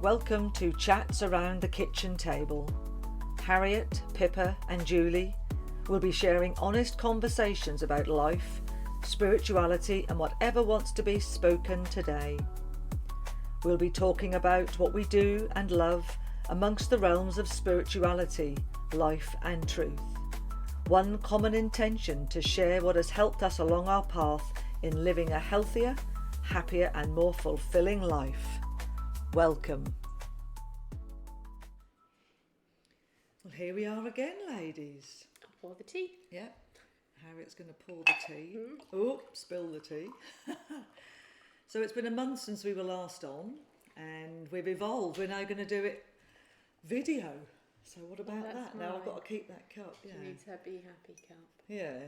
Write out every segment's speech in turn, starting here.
Welcome to Chats Around the Kitchen Table. Harriet, Pippa and Julie will be sharing honest conversations about life, spirituality and whatever wants to be spoken today. We'll be talking about what we do and love amongst the realms of spirituality, life and truth. One common intention to share what has helped us along our path in living a healthier, happier and more fulfilling life. Welcome. Well, here we are again, ladies. I'll pour the tea. Yeah, Harriet's going to pour the tea. Oh, spill the tea. So it's been a month since we were last on, and we've evolved. We're now going to do it video. So what about that? Now I've got to keep that cup. Yeah. You need to be happy cup. Yeah.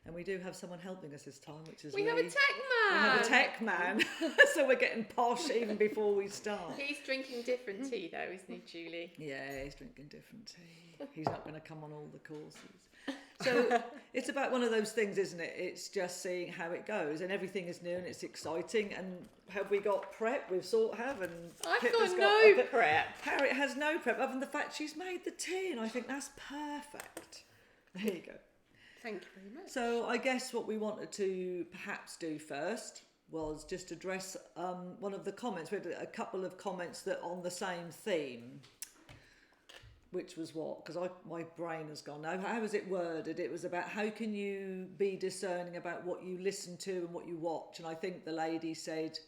And we do have someone helping us this time, which is We Lee. have a tech man. We have a tech man. So we're getting posh even before we start. He's drinking different tea though, isn't he, Julie? Yeah, he's drinking different tea. He's not going to come on all the courses. So it's about one of those things, isn't it? It's just seeing how it goes, and everything is new and it's exciting. And have we got prep? We've sort of, and I've Pippa's got no prep. Harriet has no prep, other than the fact she's made the tea, and I think that's perfect. There you go. Thank you very much. So I guess what we wanted to perhaps do first was just address one of the comments. We had a couple of comments that on the same theme, which was what? Because my brain has gone now. How was it worded? It was about how can you be discerning about what you listen to and what you watch. And I think the lady said,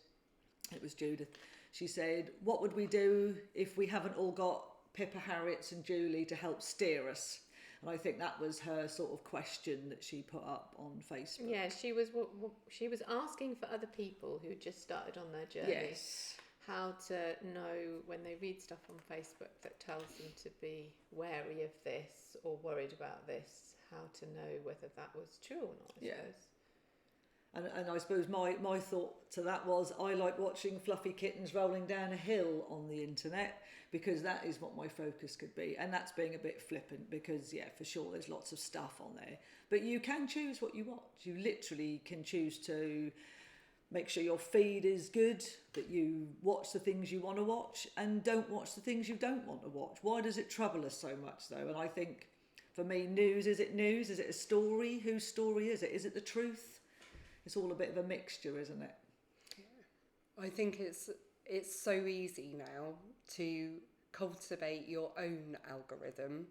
it was Judith, she said, what would we do if we haven't all got Pippa, Harriet and Julie to help steer us? And I think that was her sort of question that she put up on Facebook. Yeah, she was asking for other people who had just started on their journey. Yes. How to know when they read stuff on Facebook that tells them to be wary of this or worried about this, how to know whether that was true or not, I suppose. And I suppose my thought to that was I like watching fluffy kittens rolling down a hill on the internet because that is what my focus could be. And that's being a bit flippant because, yeah, for sure, there's lots of stuff on there. But you can choose what you watch. You literally can choose to make sure your feed is good, that you watch the things you want to watch and don't watch the things you don't want to watch. Why does it trouble us so much, though? And I think, for me, news? Is it a story? Whose story is it? Is it the truth? It's all a bit of a mixture, isn't it? Yeah. I think it's so easy now to cultivate your own algorithm,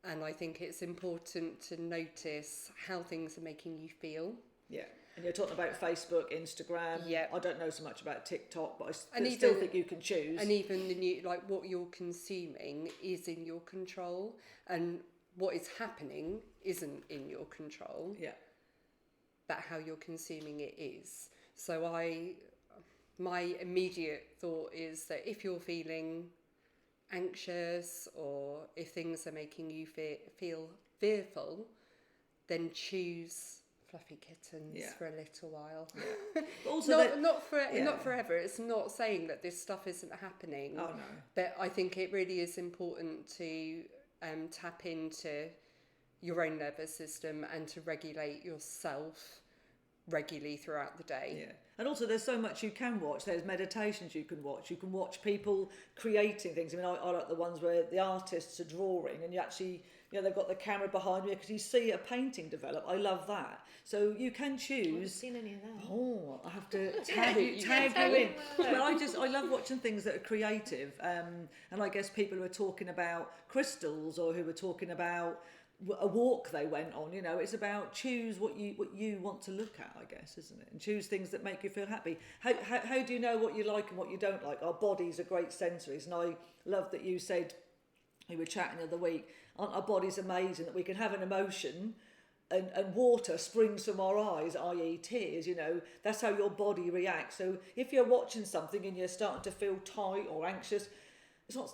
and I think it's important to notice how things are making you feel. Yeah, and you're talking about Facebook, Instagram. Yeah, I don't know so much about TikTok, but I still think you can choose. And even the new, like what you're consuming is in your control, and what is happening isn't in your control. Yeah. But how you're consuming it is. So my immediate thought is that if you're feeling anxious or if things are making you feel fearful, then choose fluffy kittens for a little while. Yeah. Also not forever. It's not saying that this stuff isn't happening. Oh no. But I think it really is important to tap into your own nervous system and to regulate yourself regularly throughout the day. Yeah. And also there's so much you can watch. There's meditations you can watch. You can watch people creating things. I mean, I like the ones where the artists are drawing and you actually, they've got the camera behind you because you see a painting develop. I love that. So you can choose. I haven't seen any of that. Oh, I have to tag you in. But I love watching things that are creative. And I guess people who are talking about crystals or who are talking about a walk they went on, it's about choose what you want to look at, I guess, isn't it? And choose things that make you feel happy. How do you know what you like and what you don't like? Our bodies are great sensories, and I love that you said, we were chatting the other week, aren't our bodies amazing that we can have an emotion and water springs from our eyes, i.e. tears, that's how your body reacts. So if you're watching something and you're starting to feel tight or anxious, it's not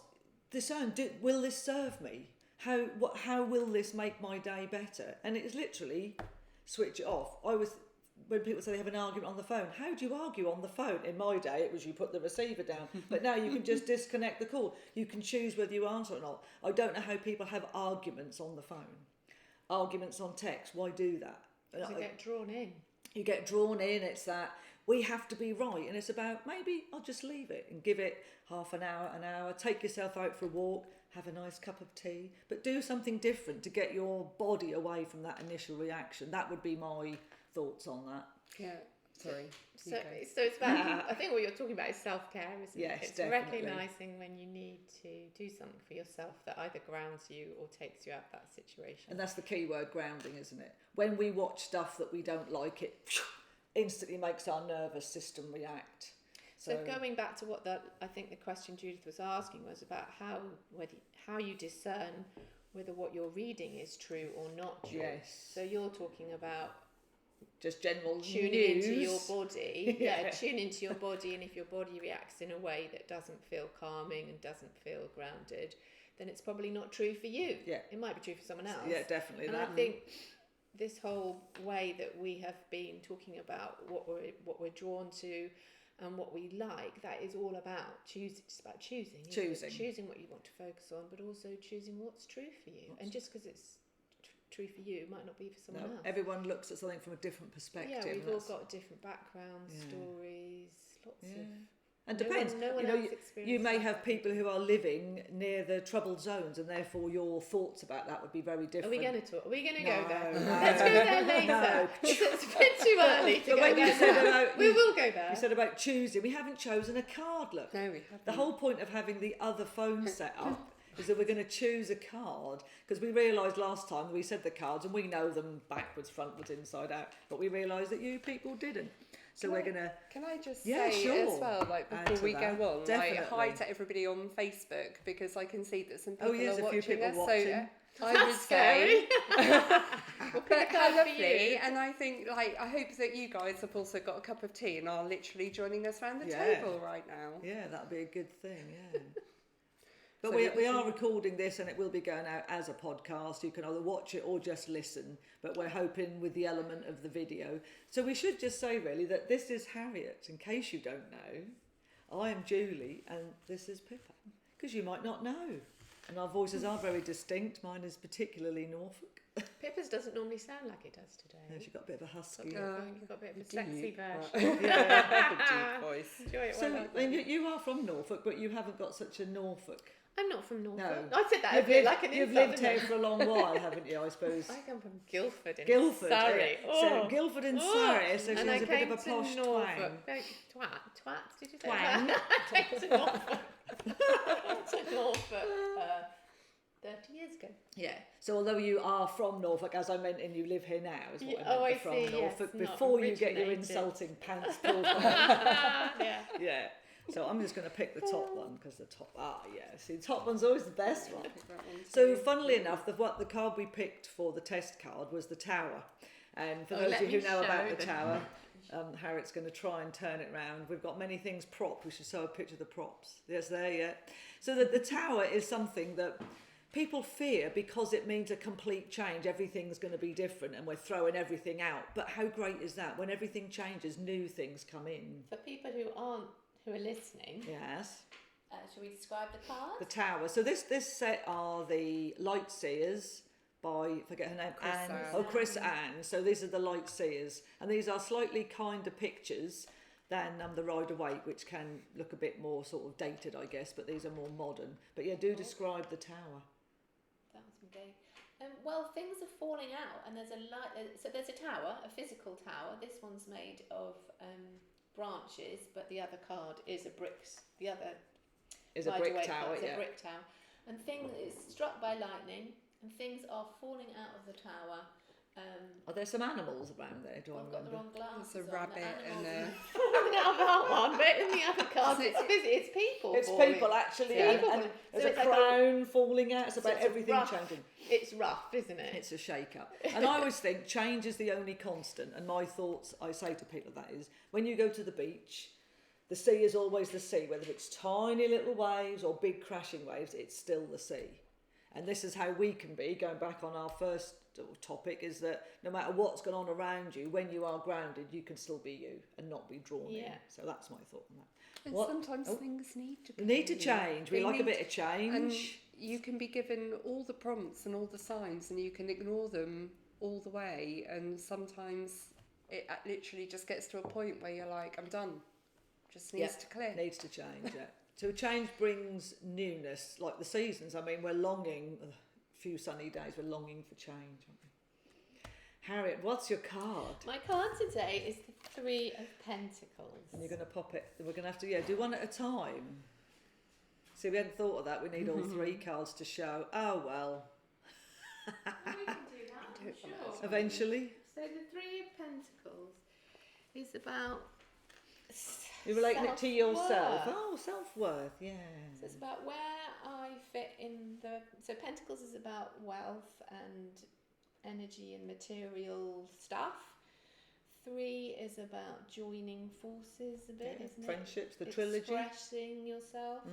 discern, will this serve me? How will this make my day better? And it's literally switch it off. When people say they have an argument on the phone, how do you argue on the phone? In my day, it was you put the receiver down. But now you can just disconnect the call. You can choose whether you answer or not. I don't know how people have arguments on the phone. Arguments on text. Why do that? You get drawn in. You get drawn in. It's that, we have to be right. And it's about, maybe I'll just leave it and give it half an hour, take yourself out for a walk, have a nice cup of tea, but do something different to get your body away from that initial reaction. That would be my thoughts on that. Yeah, sorry. So it's about, I think what you're talking about is self-care, isn't Yes, it? It's definitely. recognising when you need to do something for yourself that either grounds you or takes you out of that situation. And that's the key word, grounding, isn't it? When we watch stuff that we don't like, it instantly makes our nervous system react. So going back to what I think the question Judith was asking was about how you discern whether what you're reading is true or not true. Yes. So you're talking about just general tuning news. into your body. Yeah. Tune into your body, and if your body reacts in a way that doesn't feel calming and doesn't feel grounded, then it's probably not true for you. Yeah. It might be true for someone else. Yeah, definitely. And I think this whole way that we have been talking about what we're drawn to and what we like, that is all about choosing. It's about choosing. Choosing what you want to focus on, but also choosing what's true for you. And just because it's true for you might not be for someone else. Everyone looks at something from a different perspective. Yeah, we've all got different backgrounds, stories, lots of. And depends. You may have people who are living near the troubled zones, and therefore your thoughts about that would be very different. Are we going to talk? Are we going to go there? No. Let's go there later. No. It's a bit too early to go there. We will go there. You said about choosing. We haven't chosen a card, look. No, we haven't. The whole point of having the other phone set up is that we're going to choose a card, because we realised last time that we said the cards and we know them backwards, frontwards, inside out, but we realised that you people didn't. So we're going to... Can I just say as well, like before we go on, definitely. like hi to everybody on Facebook, because I can see that some people are a watching few people us. watching. So I would say, But how lovely, and I think I hope that you guys have also got a cup of tea and are literally joining us around the table right now. Yeah, that'd be a good thing. Yeah. But we are recording this, and it will be going out as a podcast. You can either watch it or just listen, but we're hoping with the element of the video. So we should just say really that this is Harriet, in case you don't know. I am Julie, and this is Pippa, because you might not know. And our voices are very distinct. Mine is particularly Norfolk. Pippa's doesn't normally sound like it does today. Yeah, she's got a bit of a husky. You've got a bit of a sexy version. Deep voice. Enjoy it. So you are from Norfolk, but you haven't got such a Norfolk. I'm not from Norfolk. No. I said that a bit like an You've insult, lived didn't here for a long while, haven't you, I suppose? I come from Guildford in Guildford, Surrey. yeah. So Guildford in Surrey, so she and has I a bit came of a posh to twang. Norfolk. Twat, did you say Twang. that? I came to Norfolk. to Norfolk 30 years ago. Yeah. So although you are from Norfolk, as I meant, and you live here now, is what I meant I from see, Norfolk, yes, before not you get your originated. insulting pants pulled off. Yeah. Yeah. So I'm just going to pick the top one, because the top, see, the top one's always the best one. So funnily enough, the card we picked for the test card was the Tower. And for those of you who know about the Tower, Harriet's going to try and turn it round. We've got many things propped. We should show a picture of the props. Yes, there, yeah. So the Tower is something that people fear because it means a complete change. Everything's going to be different and we're throwing everything out. But how great is that? When everything changes, new things come in. For people who are listening. Yes. Shall we describe the card? The Tower. So this set are the Light Seers by, forget her name, Chris Ann. So these are the Light Seers, and these are slightly kinder pictures than the Rider-Waite, which can look a bit more sort of dated, I guess, but these are more modern. But yeah, do describe the Tower. That was my day. Well, things are falling out, and there's a light. So there's a tower, a physical tower. This one's made of branches, but the other card is a bricks. The other is a brick tower, a brick tower, and things is struck by lightning, and things are falling out of the tower. Are there some animals around there? Do I I've got the remember? wrong glasses. There's a on. rabbit and a... that one, but in the other cards, it's people. It's falling. people actually, Yeah. and there's So a it's like crown falling out. It's So about it's everything rough. changing. It's rough, isn't it? It's a shake-up. And I always think change is the only constant. And my thoughts, I say to people, that is, when you go to the beach, the sea is always the sea. Whether it's tiny little waves or big crashing waves, it's still the sea. And this is how we can be, going back on our first topic, is that no matter what's going on around you, when you are grounded, you can still be you and not be drawn in. So that's my thought on that. And sometimes things need to change. We like a bit of change. And you can be given all the prompts and all the signs, and you can ignore them all the way. And sometimes it literally just gets to a point where you're like, I'm done. Just needs to clear. Needs to change, yeah. So change brings newness, like the seasons. I mean, we're longing, a few sunny days, we're longing for change, aren't we? Harriet, what's your card? My card today is the Three of Pentacles. And you're going to pop it, we're going to have to, do one at a time. See, we hadn't thought of that. We need all three cards to show. Oh, well. We can do that, I'm sure. Eventually. So the Three of Pentacles is about You're relating it to yourself. self-worth. Oh, self-worth, yeah. So it's about where I fit in the... So Pentacles is about wealth and energy and material stuff. Three is about joining forces a bit, isn't Friendships, it? the trilogy. Expressing yourself.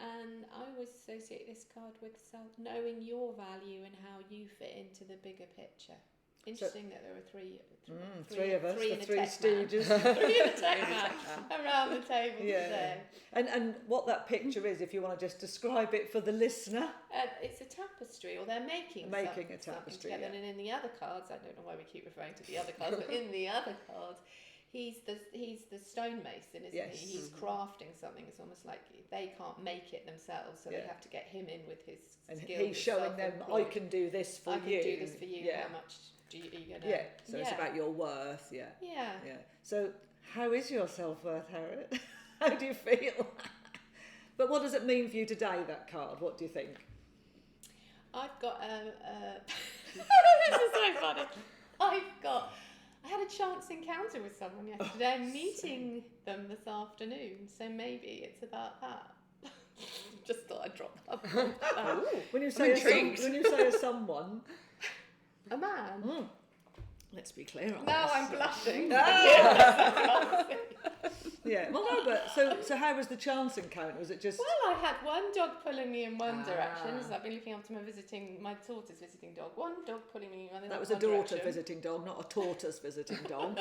And I always associate this card with knowing your value and how you fit into the bigger picture. Interesting that there are three of us, three the in a Three tech Stooges. man. Three in a tech man around the table today. And what that picture is, if you want to just describe it for the listener. It's a tapestry, or they're making a something tapestry. together. And in the other cards, I don't know why we keep referring to the other cards, but in the other cards, he's the stonemason, isn't he? He's crafting something. It's almost like they can't make it themselves, so they have to get him in with his and skills. he's showing them, I can do this for you. I can do this for you. How much are you going to... Yeah, so it's about your worth, Yeah. So how is your self-worth, Harriet? How do you feel? But what does it mean for you today, that card? What do you think? I've got this is so funny. I had a chance encounter with someone yesterday. I'm meeting them this afternoon, so maybe it's about that. Just thought I'd drop that. When you say someone, a man. Let's be clear on Now this. I'm blushing. Yeah. Well, no, but so how was the chance encounter? Was it just? Well, I had one dog pulling me in one direction. So I've been looking after my daughter's visiting dog. One dog pulling me in one direction. That was a daughter visiting dog, not a tortoise visiting dog.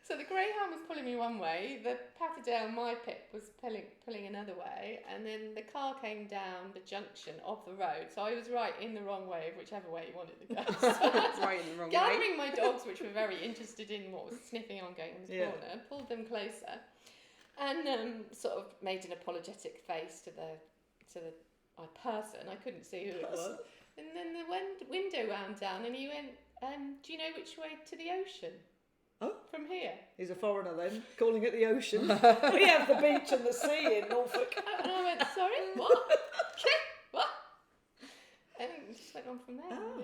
So the greyhound was pulling me one way, the Patterdale, my Pip, was pulling another way, and then the car came down the junction of the road. So I was right in the wrong way, whichever way you wanted to go. So right in the wrong way. gathering my dogs, which were very interested in what was sniffing on going in the corner, pulled them closer, and sort of made an apologetic face to the person. I couldn't see who it was. And then the window wound down, and he went, "Do you know which way to the ocean?" Oh, from here. He's a foreigner then, calling it the ocean. We have the beach and the sea in Norfolk. And I went, sorry, what? What? And it just went on from there. Oh.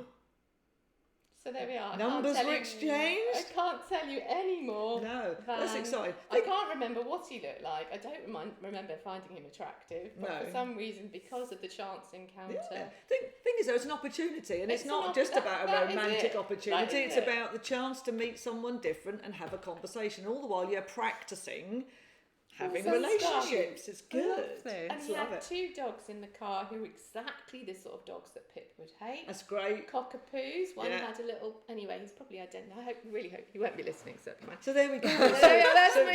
So there we are. Numbers were exchanged. I can't tell you any more. No, that's exciting. I can't remember what he looked like. I don't remember finding him attractive. But for some reason, because of the chance encounter. Yeah. Thing is, though, it's an opportunity, and it's not just about a romantic opportunity. It's about the chance to meet someone different and have a conversation. All the while you're practicing having relationships. It's good. And he had two dogs in the car who were exactly the sort of dogs that Pip would hate. That's great. Cockapoos. One had a little... Anyway, he's probably identical. I really hope he won't be listening, so it'll be fine. So there we go.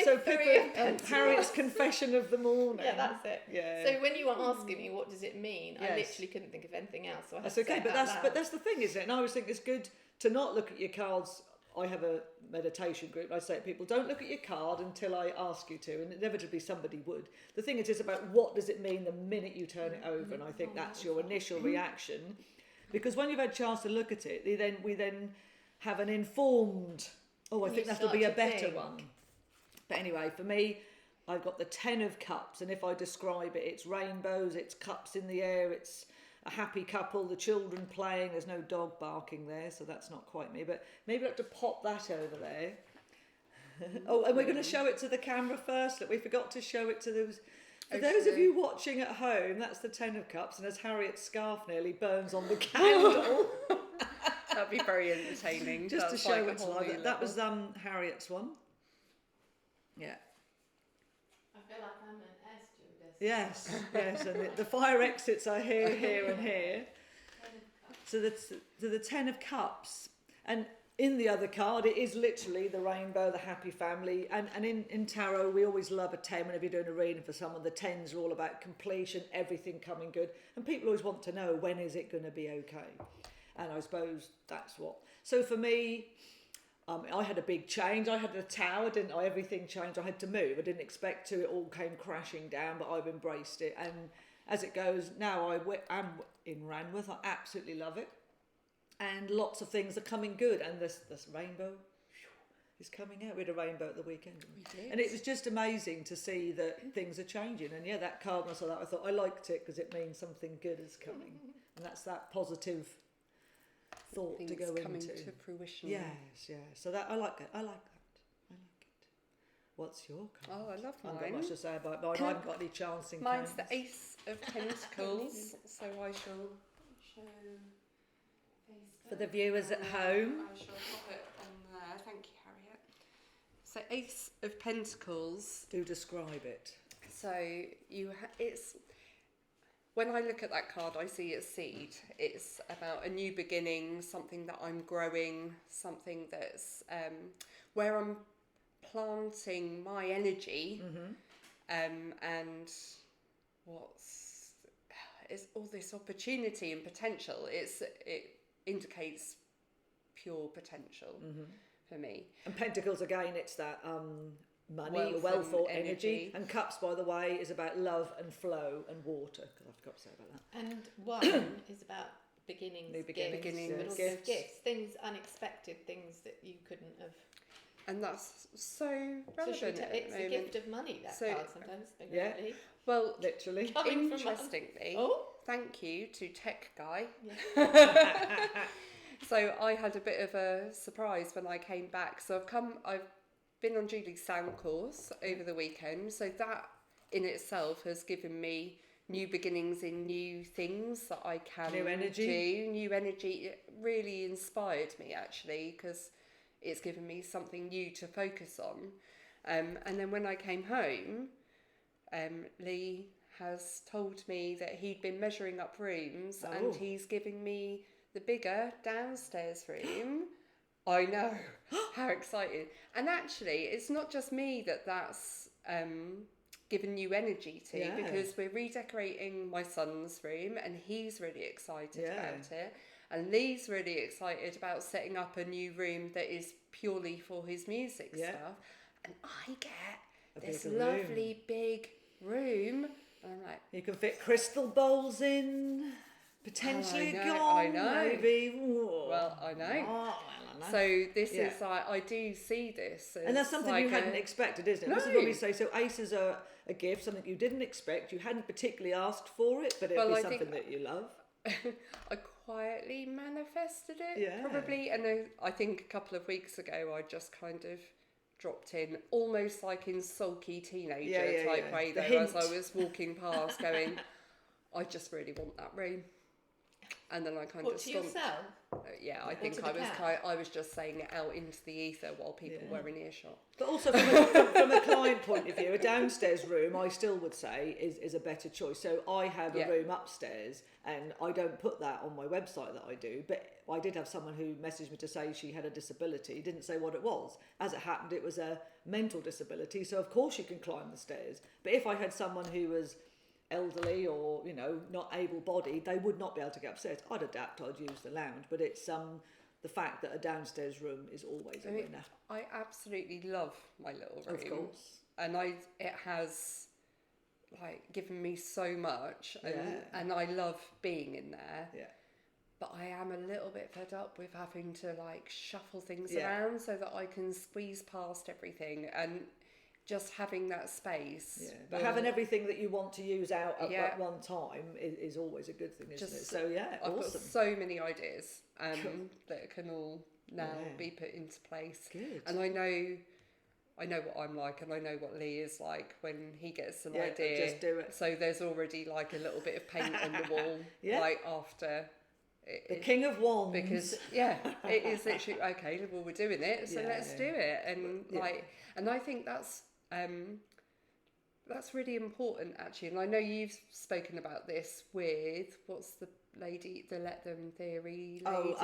so Pippa, Harriet's confession of the morning. Yeah, that's it. Yeah. So when you were asking me what does it mean, I literally couldn't think of anything else. So I that's okay, but that's the thing, isn't it? And I always think it's good to not look at your cards. I have a meditation group. I say to people, don't look at your card until I ask you to, and inevitably somebody would. The thing is, it's about what does it mean the minute you turn it over, and I think that's your initial reaction, because when you've had a chance to look at it, we then have an informed. Oh, I think that'll be a better one. But anyway, for me, I've got the 10 of Cups, and if I describe it, it's rainbows, it's cups in the air, it's a happy couple, the children playing, there's no dog barking there, so that's not quite me, but maybe I have to pop that over there. Oh, and we're going to show it to the camera first. Look, we forgot to show it to those. For those of you watching at home, that's the 10 of Cups, and as Harriet's scarf nearly burns on the candle. That'd be very entertaining. Just to show it's like that was Harriet's one. Yeah. I feel like I'm an air stewardess. Yes, and the fire exits are here, here, and here. So the 10 of Cups, and in the other card, it is literally the rainbow, the happy family, and in tarot, we always love a 10. Whenever you're doing a reading for someone, the 10s are all about completion, everything coming good, and people always want to know, when is it going to be okay? And I suppose that's what. So for me, I had a big change. I had a tower, didn't I? Everything changed. I had to move. I didn't expect to. It all came crashing down, but I've embraced it. And as it goes, now I'm in Ranworth. I absolutely love it. And lots of things are coming good. And this rainbow is coming out. We had a rainbow at the weekend. We did. And it was just amazing to see that things are changing. And yeah, that card, when I saw that, I thought I liked it because it means something good is coming. And that's that positive thought Things to go coming into. to fruition. Yes, yeah. So that I like it. I like that. What's your card? Oh, I love I haven't mine. got much to say about mine. I haven't got any chancing Mine's counts. the Ace of Pentacles, so I shall show Facebook. For the viewers at home. I shall pop it on there. Thank you, Harriet. So Ace of Pentacles. Do describe it. So it's when I look at that card, I see a seed. It's about a new beginning, something that I'm growing, something that's where I'm planting my energy, and it's all this opportunity and potential. It indicates pure potential for me. And Pentacles, again, it's that money, wealth and or energy. energy. And Cups, by the way, is about love and flow and water. Because I forgot to say about that. And one is about beginnings, New beginnings, beginnings, but also gifts. gifts, things unexpected, things that you couldn't have. And that's so So should we relevant at it's the the moment. gift of money, that So- card sometimes. Yeah. Really. Well, Literally. Coming from interestingly, Oh, thank you to Tech Guy. yeah. So I had a bit of a surprise when I came back. So I've been on Julie's sound course over the weekend. So that in itself has given me new beginnings in new things that I can New energy. do. New energy. It really inspired me actually, because it's given me something new to focus on. And then when I came home, Lee has told me that he'd been measuring up rooms and he's giving me the bigger downstairs room. I know, how exciting. And actually, it's not just me that's given new energy to, Yeah. because we're redecorating my son's room and he's really excited about it. And Lee's really excited about setting up a new room that is purely for his music stuff. And I get this bigger room. lovely big room. And I'm like, You can fit crystal bowls in. Potentially I know. maybe. Whoa. well, I know. Oh, I know. So this Yeah. is like, I do see this. And that's something you hadn't expected, isn't it? This is No. what we say. So aces are a gift, something you didn't expect. You hadn't particularly asked for it, but it'll Well, be I something think- that you love. I quietly manifested it, Yeah. probably. And I think a couple of weeks ago, I just kind of dropped in, almost like in sulky teenager type way, The though, as hint. I was walking past, going, I just really want that room. And then I kind What, of to stomped. yourself? Yeah, I Or think to I the was cat? I was just saying it out into the ether while people Yeah. were in earshot. But also from a client point of view, a downstairs room, I still would say, is a better choice. So I have a Yeah. room upstairs, and I don't put that on my website that I do, but I did have someone who messaged me to say she had a disability, didn't say what it was. As it happened, it was a mental disability, so of course you can climb the stairs. But if I had someone who was elderly or, you know, not able-bodied, they would not be able to get upstairs. I'd adapt, I'd use the lounge, but it's the fact that a downstairs room is always a winner. I absolutely love my little room. Of course. And it has like given me so much, and, Yeah. and I love being in there. Yeah. But I am a little bit fed up with having to like shuffle things Yeah. around so that I can squeeze past everything, and just having that space. Yeah, but having everything that you want to use out at one time is always a good thing, isn't it? Just- So yeah, I've got awesome. so many ideas Cool. that can all now Yeah. be put into place. Good. And I know what I'm like, and I know what Lee is like when he gets an Yeah, idea. just do it. So there's already like a little bit of paint on the wall, Yeah. like after. The King of Wands. Because it is literally okay. Well, we're doing it, so Yeah, let's yeah. do it. And Yeah. and I think that's really important actually. And I know you've spoken about this with what's the lady, the Let Them Theory lady,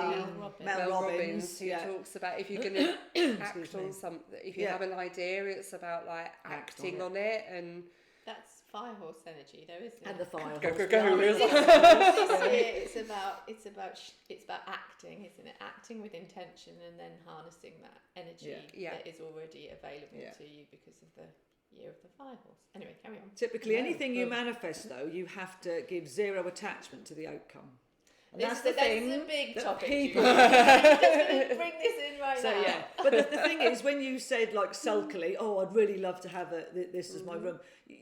Mel Robbins, who yeah. talks about if you're going to act me. on something, if you Yeah. have an idea, it's about like acting on on it, and That's fire horse energy, though, isn't it? And the fire Go, horse. go, go. This year it's about acting, isn't it? Acting with intention and then harnessing that energy that is already available to you because of the year of the fire horse. Anyway, carry on. Typically, anything you manifest, though, you have to give zero attachment to the outcome. And that's the thing. That's a big topic. People... Just going to bring this in right now. Yeah, but the thing is, when you said like sulkily, "Oh, I'd really love to have this as my room,"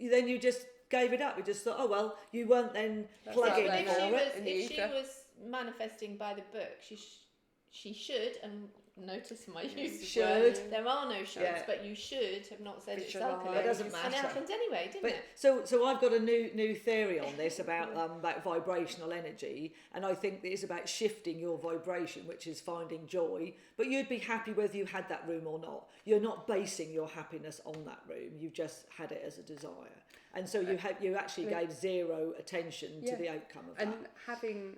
then you just gave it up. You just thought, "Oh well," you weren't then plugging for it. If she was manifesting by the book, she should, and notice my use of words. There are no shoulds, but you should have not said it sulkily. It doesn't matter. And it happened anyway, didn't it? So I've got a new theory on this about vibrational energy, and I think it's about shifting your vibration, which is finding joy. But you'd be happy whether you had that room or not. You're not basing your happiness on that room. You just had it as a desire, and so you actually gave zero attention to the outcome of that. And having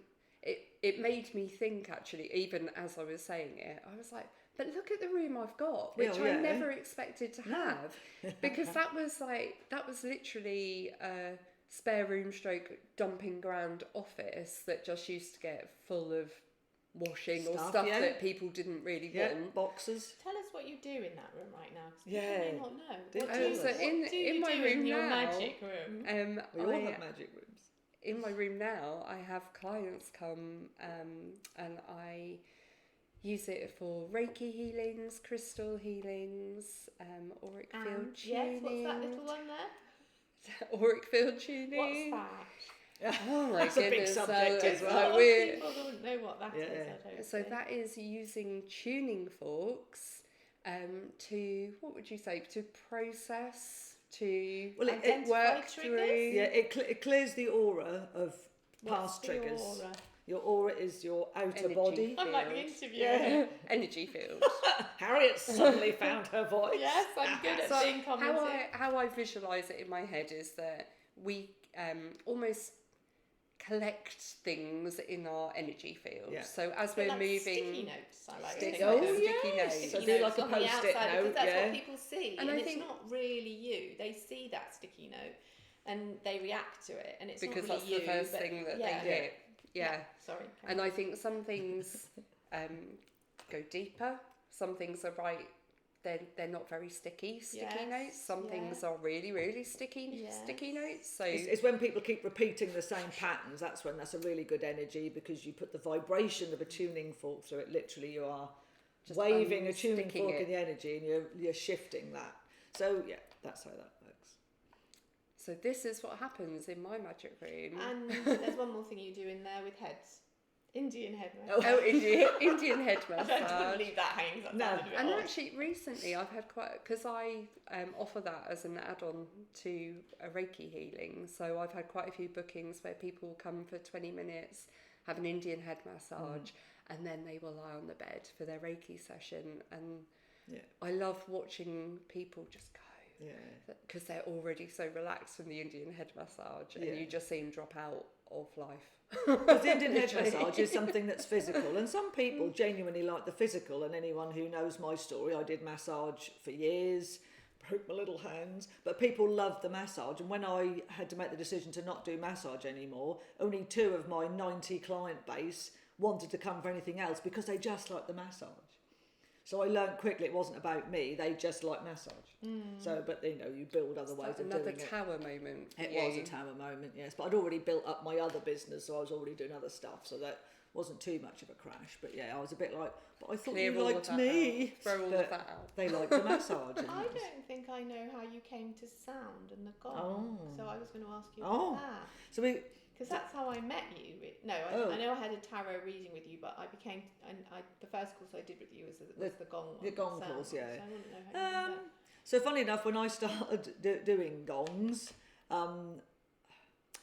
it made me think, actually, even as I was saying it, I was like, but look at the room I've got, which I never expected to have. Because that was literally a spare room stroke dumping ground office that just used to get full of washing or stuff that people didn't really want. Boxes. Tell us what you do in that room right now. Yeah. You may not know. So in my room your now, magic room. We all have magic rooms. In my room now, I have clients come and I use it for Reiki healings, crystal healings, auric field tuning. Yes, what's that little one there? Auric field tuning. What's that? Oh my That's goodness. a big subject as well. People don't know what that is. I don't So think. that is using tuning forks to, what would you say, to process, to it work triggers? through. Yeah, it clears the aura of past triggers. Aura? Your aura is your outer Energy. body. I'm like the interviewer. Yeah. Energy field. Harriet suddenly found her voice. Yes, I'm good at being commented. How I visualise it in my head is that we almost collect things in our energy field. Yeah. So as we're like moving, sticky notes, I like to think Oh, of them. sticky notes. So Sticky do notes like a on the post-it outside, note, because that's yeah. what people see, And and I it's think- not really you. They see that sticky note and they react to it, and it's because not that's really the you, first but thing that yeah. they hit. Yeah. Sorry. And I think some things go deeper. Some things are right. They're not very sticky Yes, notes. Some things are really, really sticky notes. So It's when people keep repeating the same patterns, that's a really good energy, because you put the vibration of a tuning fork through it. Literally, you are just waving a tuning unsticking fork it. in the energy, and you're shifting that. So yeah, that's how that works. So this is what happens in my magic room. And there's one more thing you do in there with heads. Indian head massage. Oh, Indian head Don't massage. leave that hanging. No. And actually, recently I've had because I offer that as an add-on to a Reiki healing. So I've had quite a few bookings where people come for 20 minutes, have an Indian head massage, and then they will lie on the bed for their Reiki session. And I love watching people just go. Yeah. Because they're already so relaxed from the Indian head massage, and you just see them drop out of life. Because the Indian head massage is something that's physical, and some people genuinely like the physical. And anyone who knows my story, I did massage for years, broke my little hands, but people loved the massage. And when I had to make the decision to not do massage anymore, only 2 of my 90 client base wanted to come for anything else because they just liked the massage. So I learned quickly it wasn't about me, they just like massage. So, but you build other ways of doing it. Another tower moment. It was a tower moment, yes. But I'd already built up my other business, so I was already doing other stuff, so that wasn't too much of a crash. But yeah, I was a bit like, but I thought you liked me. Throw all of that out. They liked the massage. I don't think I know how you came to sound and the gong. So I was going to ask you Oh. about that. So we... Because that's how I met you. I know I had a tarot reading with you, but the first course I did with you was the gong one. The gong sound course, one, yeah. So I wouldn't know how you did that. So funny enough, when I started doing gongs,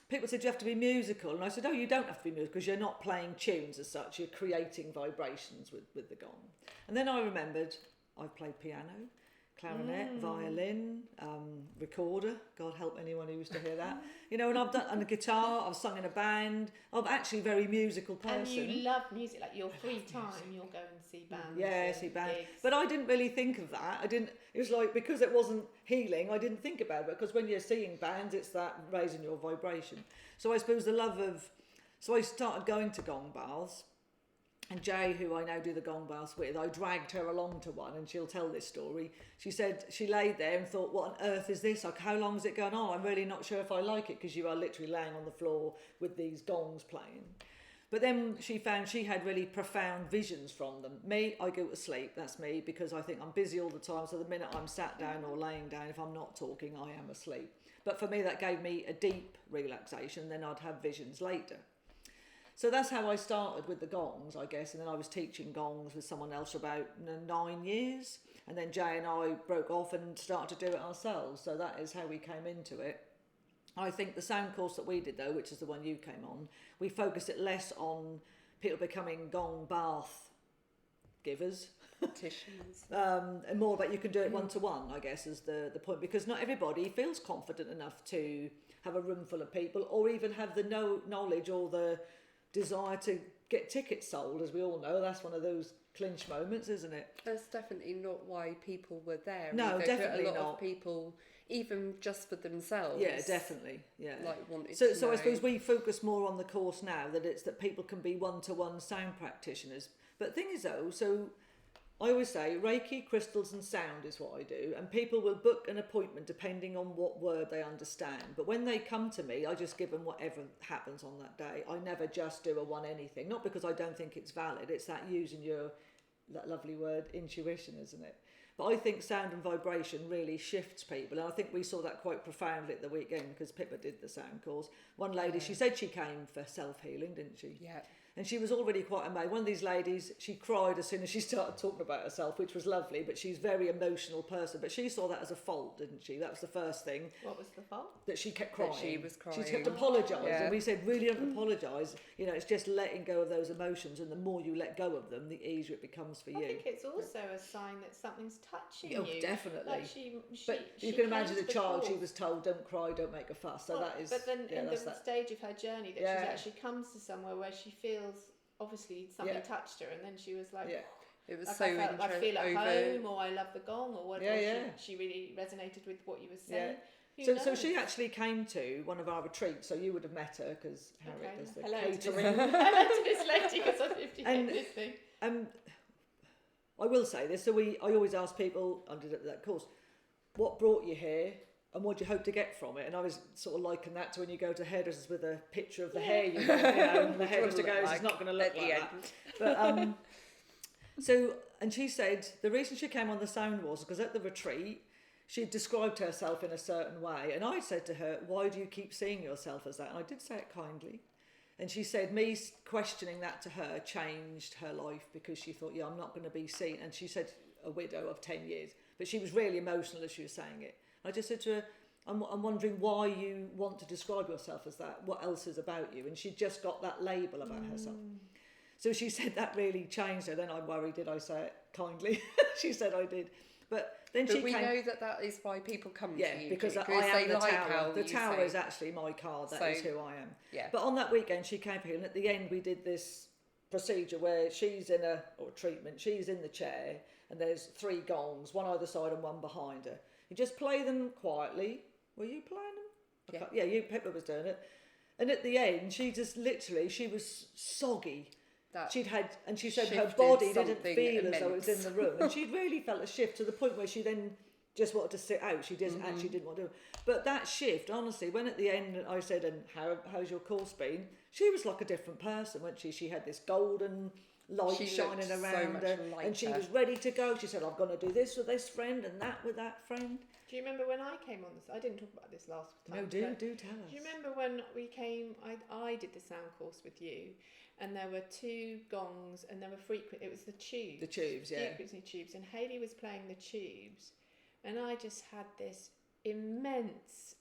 people said you have to be musical, and I said, oh, you don't have to be musical because you're not playing tunes as such, you're creating vibrations with the gong. And then I remembered I've played piano, clarinet, violin, recorder. God help anyone who used to hear that. You know, and I've done and a guitar. I've sung in a band. I'm actually a very musical person. And you love music, like your free time, you'll go and see bands. Yeah, see bands. Gigs. But I didn't really think of that. It was like, because it wasn't healing, I didn't think about it. Because when you're seeing bands, it's that raising your vibration. So I suppose so I started going to gong baths. And Jay, who I now do the gong baths with, I dragged her along to one, and she'll tell this story. She said she laid there and thought, what on earth is this? Like, how long is it going on? I'm really not sure if I like it, because you are literally laying on the floor with these gongs playing. But then she found she had really profound visions from them. Me, I go to sleep, that's me, because I think I'm busy all the time. So the minute I'm sat down or laying down, if I'm not talking, I am asleep. But for me, that gave me a deep relaxation. Then I'd have visions later. So that's how I started with the gongs, I guess. And then I was teaching gongs with someone else for about 9 years. And then Jay and I broke off and started to do it ourselves. So that is how we came into it. I think the sound course that we did, though, which is the one you came on, we focused it less on people becoming gong bath givers. Practitioners. And more about you can do it one-to-one, I guess, is the point. Because not everybody feels confident enough to have a room full of people, or even have the knowledge or the desire to get tickets sold. As we all know, that's one of those clinch moments, isn't it? That's definitely not why people were there. No, either. definitely a lot not. Of people, even just for themselves. Yeah, definitely. Yeah. Like wanted So, to so know. I suppose we focus more on the course now, that it's that people can be one-to-one sound practitioners. But the thing is, though, so I always say Reiki, crystals and sound is what I do, and people will book an appointment depending on what word they understand. But when they come to me, I just give them whatever happens on that day. I never just do a one anything, not because I don't think it's valid. It's that using that lovely word, intuition, isn't it? But I think sound and vibration really shifts people, and I think we saw that quite profoundly at the weekend, because Pippa did the sound course. One lady, she said she came for self-healing, didn't she? Yeah. And she was already quite amazed. One of these ladies, she cried as soon as she started talking about herself, which was lovely, but she's a very emotional person. But she saw that as a fault, didn't she? That was the first thing. What was the fault? That she kept crying. That she was crying. She kept apologising. Yeah. And we said, really don't apologise. You know, it's just letting go of those emotions. And the more you let go of them, the easier it becomes for you. I think it's also a sign that something's touching Oh, you. definitely. Like but she you can imagine came a to the child, she course. was told, don't cry, don't make a fuss. So that is... But then yeah, in the that stage of her journey, that Yeah. she actually comes to somewhere where she feels... Obviously, something Yeah. touched her, and then she was like, Yeah. It was like so I feel at home, or I love the gong, or whatever. Yeah, yeah. She really resonated with what you were saying. Yeah. So she actually came to one of our retreats, so you would have met her, because Harriet does the Hello to this, catering. hello to this lady, because I'm 50 this thing. I will say this, so I always ask people under that course, what brought you here? And what do you hope to get from it? And I was sort of liking that to when you go to hairdressers with a picture of the hair you want, and the hairdresser goes, it's not going to look like that. But and she said the reason she came on the sound was because at the retreat she described herself in a certain way, and I said to her, why do you keep seeing yourself as that? And I did say it kindly. And she said me questioning that to her changed her life, because she thought, I'm not going to be seen. And she said a widow of 10 years, but she was really emotional as she was saying it. I just said to her, I'm wondering why you want to describe yourself as that. What else is about you? And she just got that label about herself. So she said that really changed her. Then I worried, did I say it kindly? She said I did. But then but she we came... know that is why people come to you. Because I they am the like tower. How the you tower say. is actually my card. That is who I am. Yeah. But on that weekend, she came here, and at the end, we did this procedure where she's in treatment. She's in the chair, and there's 3 gongs, one either side and one behind her. You just play them quietly. Were you playing them? Yeah, Pippa was doing it. And at the end, she just literally, she was soggy. She said her body didn't feel as though it was in the room. And she'd really felt a shift to the point where she then just wanted to sit out. She actually didn't want to do it. But that shift, honestly, when at the end I said, and how's your course been? She was like a different person, wasn't she? She had this golden light shining around her, and she was ready to go. She said, I'm going to do this with this friend and that with that friend. Do you remember when I came on this? I didn't talk about this last time. No, do tell us. Do you remember when we came? I did the sound course with you, and there were 2 gongs, and there were frequent. It was the tubes. The tubes, yeah. Frequency tubes, and Hayley was playing the tubes, and I just had this immense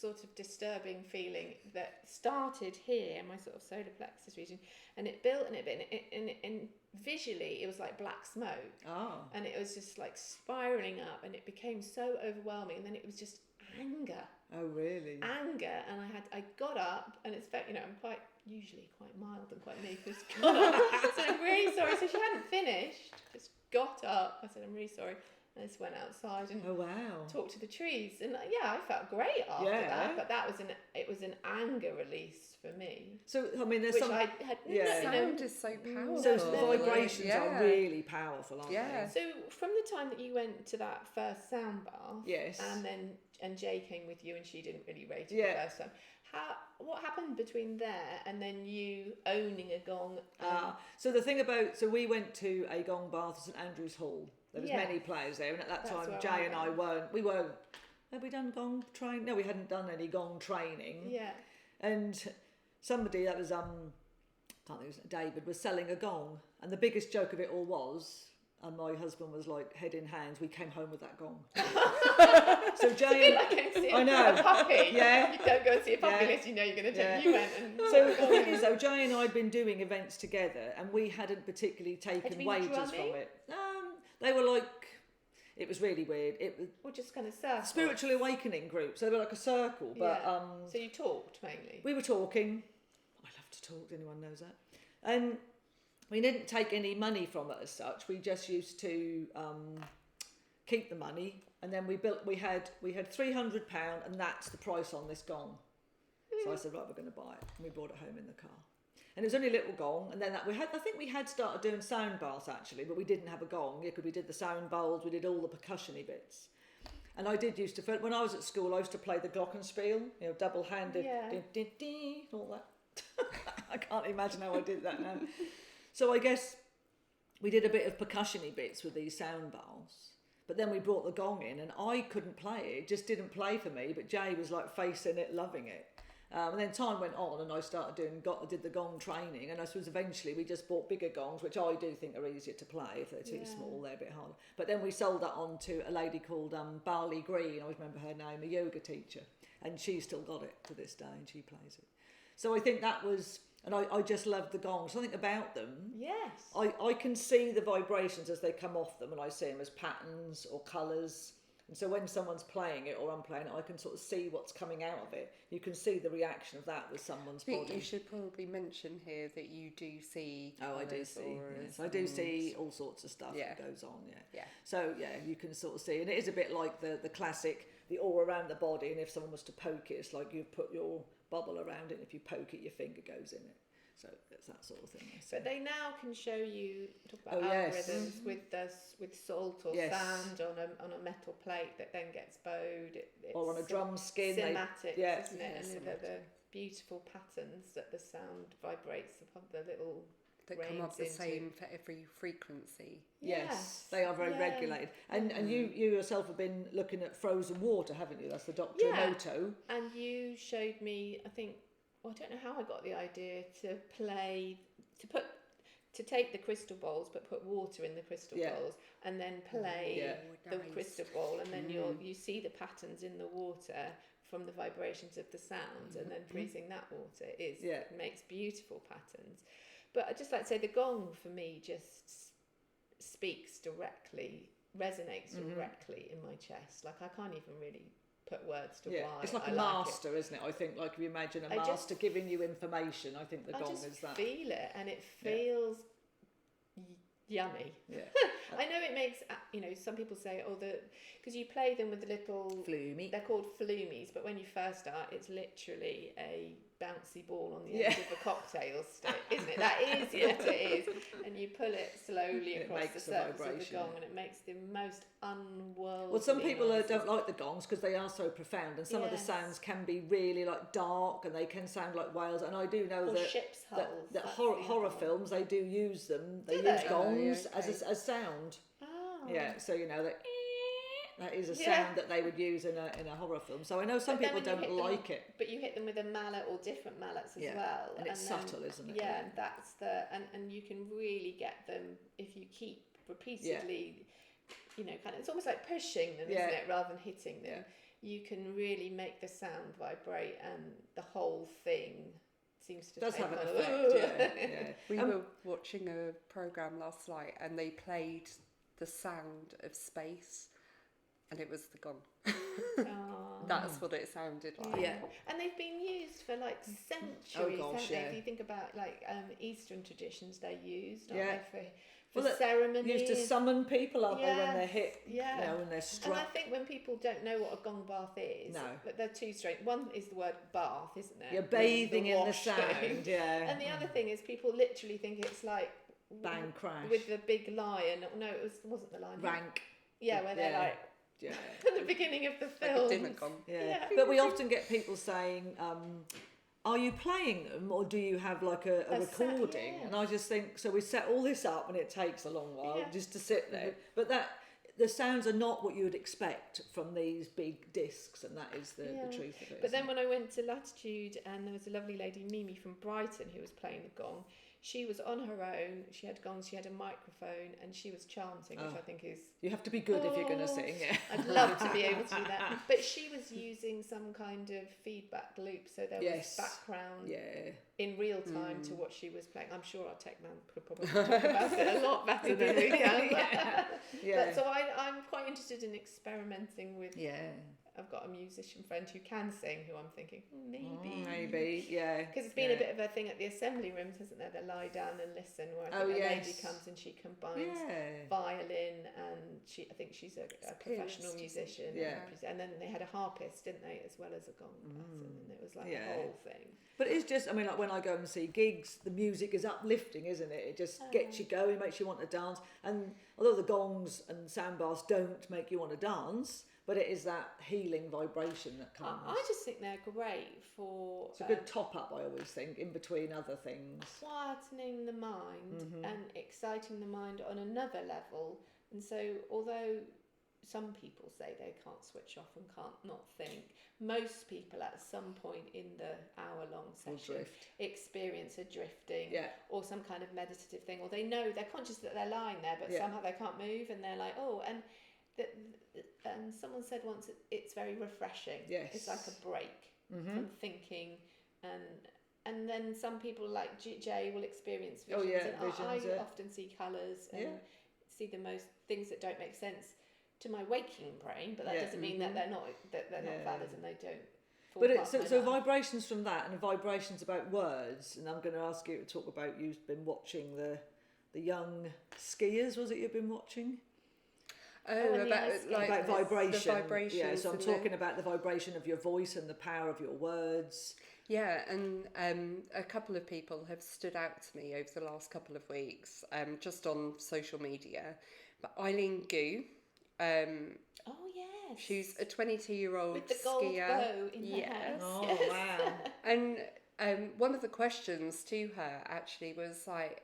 sort of disturbing feeling that started here in my sort of solar plexus region, and it built and visually it was like black smoke. Oh. And it was just like spiraling up, and it became so overwhelming, and then it was just anger. Oh, really? Anger, and I got up, and it's very, I'm usually quite mild and quite meek. Just got up. I said, I'm really sorry. So she hadn't finished. Just got up. I said, I'm really sorry. And I just went outside and talked to the trees, and I felt great after that. But it was an anger release for me. So I mean, there's which some. I had. Sound is so powerful. So the vibrations are really powerful, aren't they? So from the time that you went to that first sound bath, yes, and Jay came with you, and she didn't really rate it the first time. What happened between there and then you owning a gong? So the thing about, we went to a gong bath at St Andrew's Hall. There was many players there, and at that time Jay and I weren't. Had we done gong training? No, we hadn't done any gong training. Yeah. And somebody that was I can't think it was David, was selling a gong, and the biggest joke of it all was. And my husband was like, head in hands, we came home with that gong. So Jay, it's a bit like going to see a puppy. Yeah. You don't go and see a puppy unless you know you're going to take. You went and. So the thing is, though, Jay and I had been doing events together, and we hadn't particularly taken wages from it. They were like, it was really weird. It was or just kind of circle. Spiritual awakening groups. They were like a circle, but So you talked mainly. We were talking. I love to talk. Anyone knows that? And we didn't take any money from it as such. We just used to keep the money, and then we had £300, and that's the price on this gong. So I said, right, we're going to buy it, and we brought it home in the car. And it was only a little gong, and then I think we had started doing sound baths actually, but we didn't have a gong. Yeah, because we did the sound bowls, we did all the percussion-y bits. And I did used to, when I was at school, I used to play the glockenspiel, double-handed, all that. I can't imagine how I did that now. So I guess we did a bit of percussion-y bits with these sound bowls, but then we brought the gong in, and I couldn't play it. It just didn't play for me, but Jay was like facing it, loving it. And then time went on, and I started did the gong training, and I suppose eventually we just bought bigger gongs, which I do think are easier to play. If they're too small, they're a bit harder. But then we sold that on to a lady called Barley Green. I always remember her name, a yoga teacher, and she's still got it to this day, and she plays it. So I think that was, and I just loved the gongs. Something about them. Yes. I can see the vibrations as they come off them, and I see them as patterns or colours. And so when someone's playing it or I'm playing it, I can sort of see what's coming out of it. You can see the reaction of that with someone's body. You should probably mention here that you do see. Oh, I do see. Yes, I do see all sorts of stuff that goes on. Yeah. So you can sort of see, and it is a bit like the classic, the aura around the body. And if someone was to poke it, it's like you put your bubble around it. And if you poke it, your finger goes in it. So it's that sort of thing. But they now can show you, talk about algorithms with salt or sand on a metal plate that then gets bowed. Or on a drum skin. Cymatics, isn't it? And the beautiful patterns that the sound vibrates upon the little that come up the same for every frequency. Yes, they are very regulated. And you yourself have been looking at frozen water, haven't you? That's the Dr. Emoto. And you showed me, I think, I don't know how I got the idea to take the crystal bowls but put water in the crystal bowls and then play the crystal bowl, and then you see the patterns in the water from the vibrations of the sound, and then freezing that water makes beautiful patterns. But I'd just like to say the gong for me just speaks directly, resonates directly in my chest. Like I can't even really put words to why. It's like a master, isn't it? I think, like if you imagine a master giving you information, I think the gong is that. I just feel it, and it feels yummy. Yeah. I know it makes, some people say, because you play them with the little flume. They're called flumies, but when you first start, it's literally a bouncy ball on the end of a cocktail stick, isn't it? That is what it is. And you pull it slowly across the surface of the gong, and it makes the most unworldly. Well, some people don't like the gongs because they are so profound, and some of the sounds can be really like dark, and they can sound like whales. And I do know ship's hulls, that horror films, they do use them. They use gongs as sound. Oh. Yeah, so that is a sound that they would use in a horror film. So I know some people don't like it. But you hit them with a mallet or different mallets as well. And it's subtle, isn't it? Yeah, and that's and you can really get them if you keep repeatedly, kind of, it's almost like pushing them, isn't it, rather than hitting them. you can really make the sound vibrate, and the whole thing seems to does take have an on effect. Yeah. We were watching a programme last night and they played the sound of space and it was the gong. That's what it sounded like. Yeah, and they've been used for like centuries, haven't they? If you think about like Eastern traditions, they're used, aren't they, for ceremonies. Used to summon people, aren't they, when they're hit, when they're struck. And I think when people don't know what a gong bath is, but they're two strange. One is the word bath, isn't it? You're bathing in the sound, And the other thing is people literally think it's like bang crash with the big lion. No, it wasn't the lion. Rank. Yeah, where they're like. Yeah. At the beginning of the film. Like a dinner gong. Yeah. But we often get people saying, are you playing them or do you have like a recording? And I just think, so we set all this up and it takes a long while just to sit there. But the sounds are not what you would expect from these big discs, and that is the truth of it. But then when I went to Latitude, and there was a lovely lady, Mimi from Brighton, who was playing the gong. She was on her own, she had gongs, she had a microphone, and she was chanting, which I think is... You have to be good if you're going to sing, I'd love to be able to do that. But she was using some kind of feedback loop, so there was background in real time to what she was playing. I'm sure our tech man could probably talk about it a lot better than we can. But so I'm quite interested in experimenting with... I've got a musician friend who can sing, who I'm thinking, maybe, because it's been a bit of a thing at the assembly rooms, hasn't there? They lie down and listen, where I think a lady comes and she combines violin and I think she's a professional musician, and then they had a harpist, didn't they, as well as a gong person, and it was like a whole thing. But it's just, I mean, like when I go and see gigs, the music is uplifting, isn't it? It just gets you going, makes you want to dance. And although the gongs and sound baths don't make you want to dance, but it is that healing vibration that comes. I just think they're great for... It's a good top-up, I always think, in between other things. Quietening the mind and exciting the mind on another level. And so, although some people say they can't switch off and can't not think, most people at some point in the hour-long session experience a drifting or some kind of meditative thing, or they know, they're conscious that they're lying there, but somehow they can't move, and they're like, and someone said once it's very refreshing. It's like a break from thinking, and then some people like Jay will experience visions, I often see colours and see the most things that don't make sense to my waking brain, but that doesn't mean that they're not valid and they don't. But so vibrations from that and vibrations about words, and I'm going to ask you to talk about, you've been watching the young skiers, was it you've been watching? About vibration. The vibration. Yeah, so I'm talking about the vibration of your voice and the power of your words. Yeah, and a couple of people have stood out to me over the last couple of weeks, just on social media. But Eileen Gu, she's a 22-year-old with the gold skier. Bow in her house. Oh, wow. And one of the questions to her actually was like,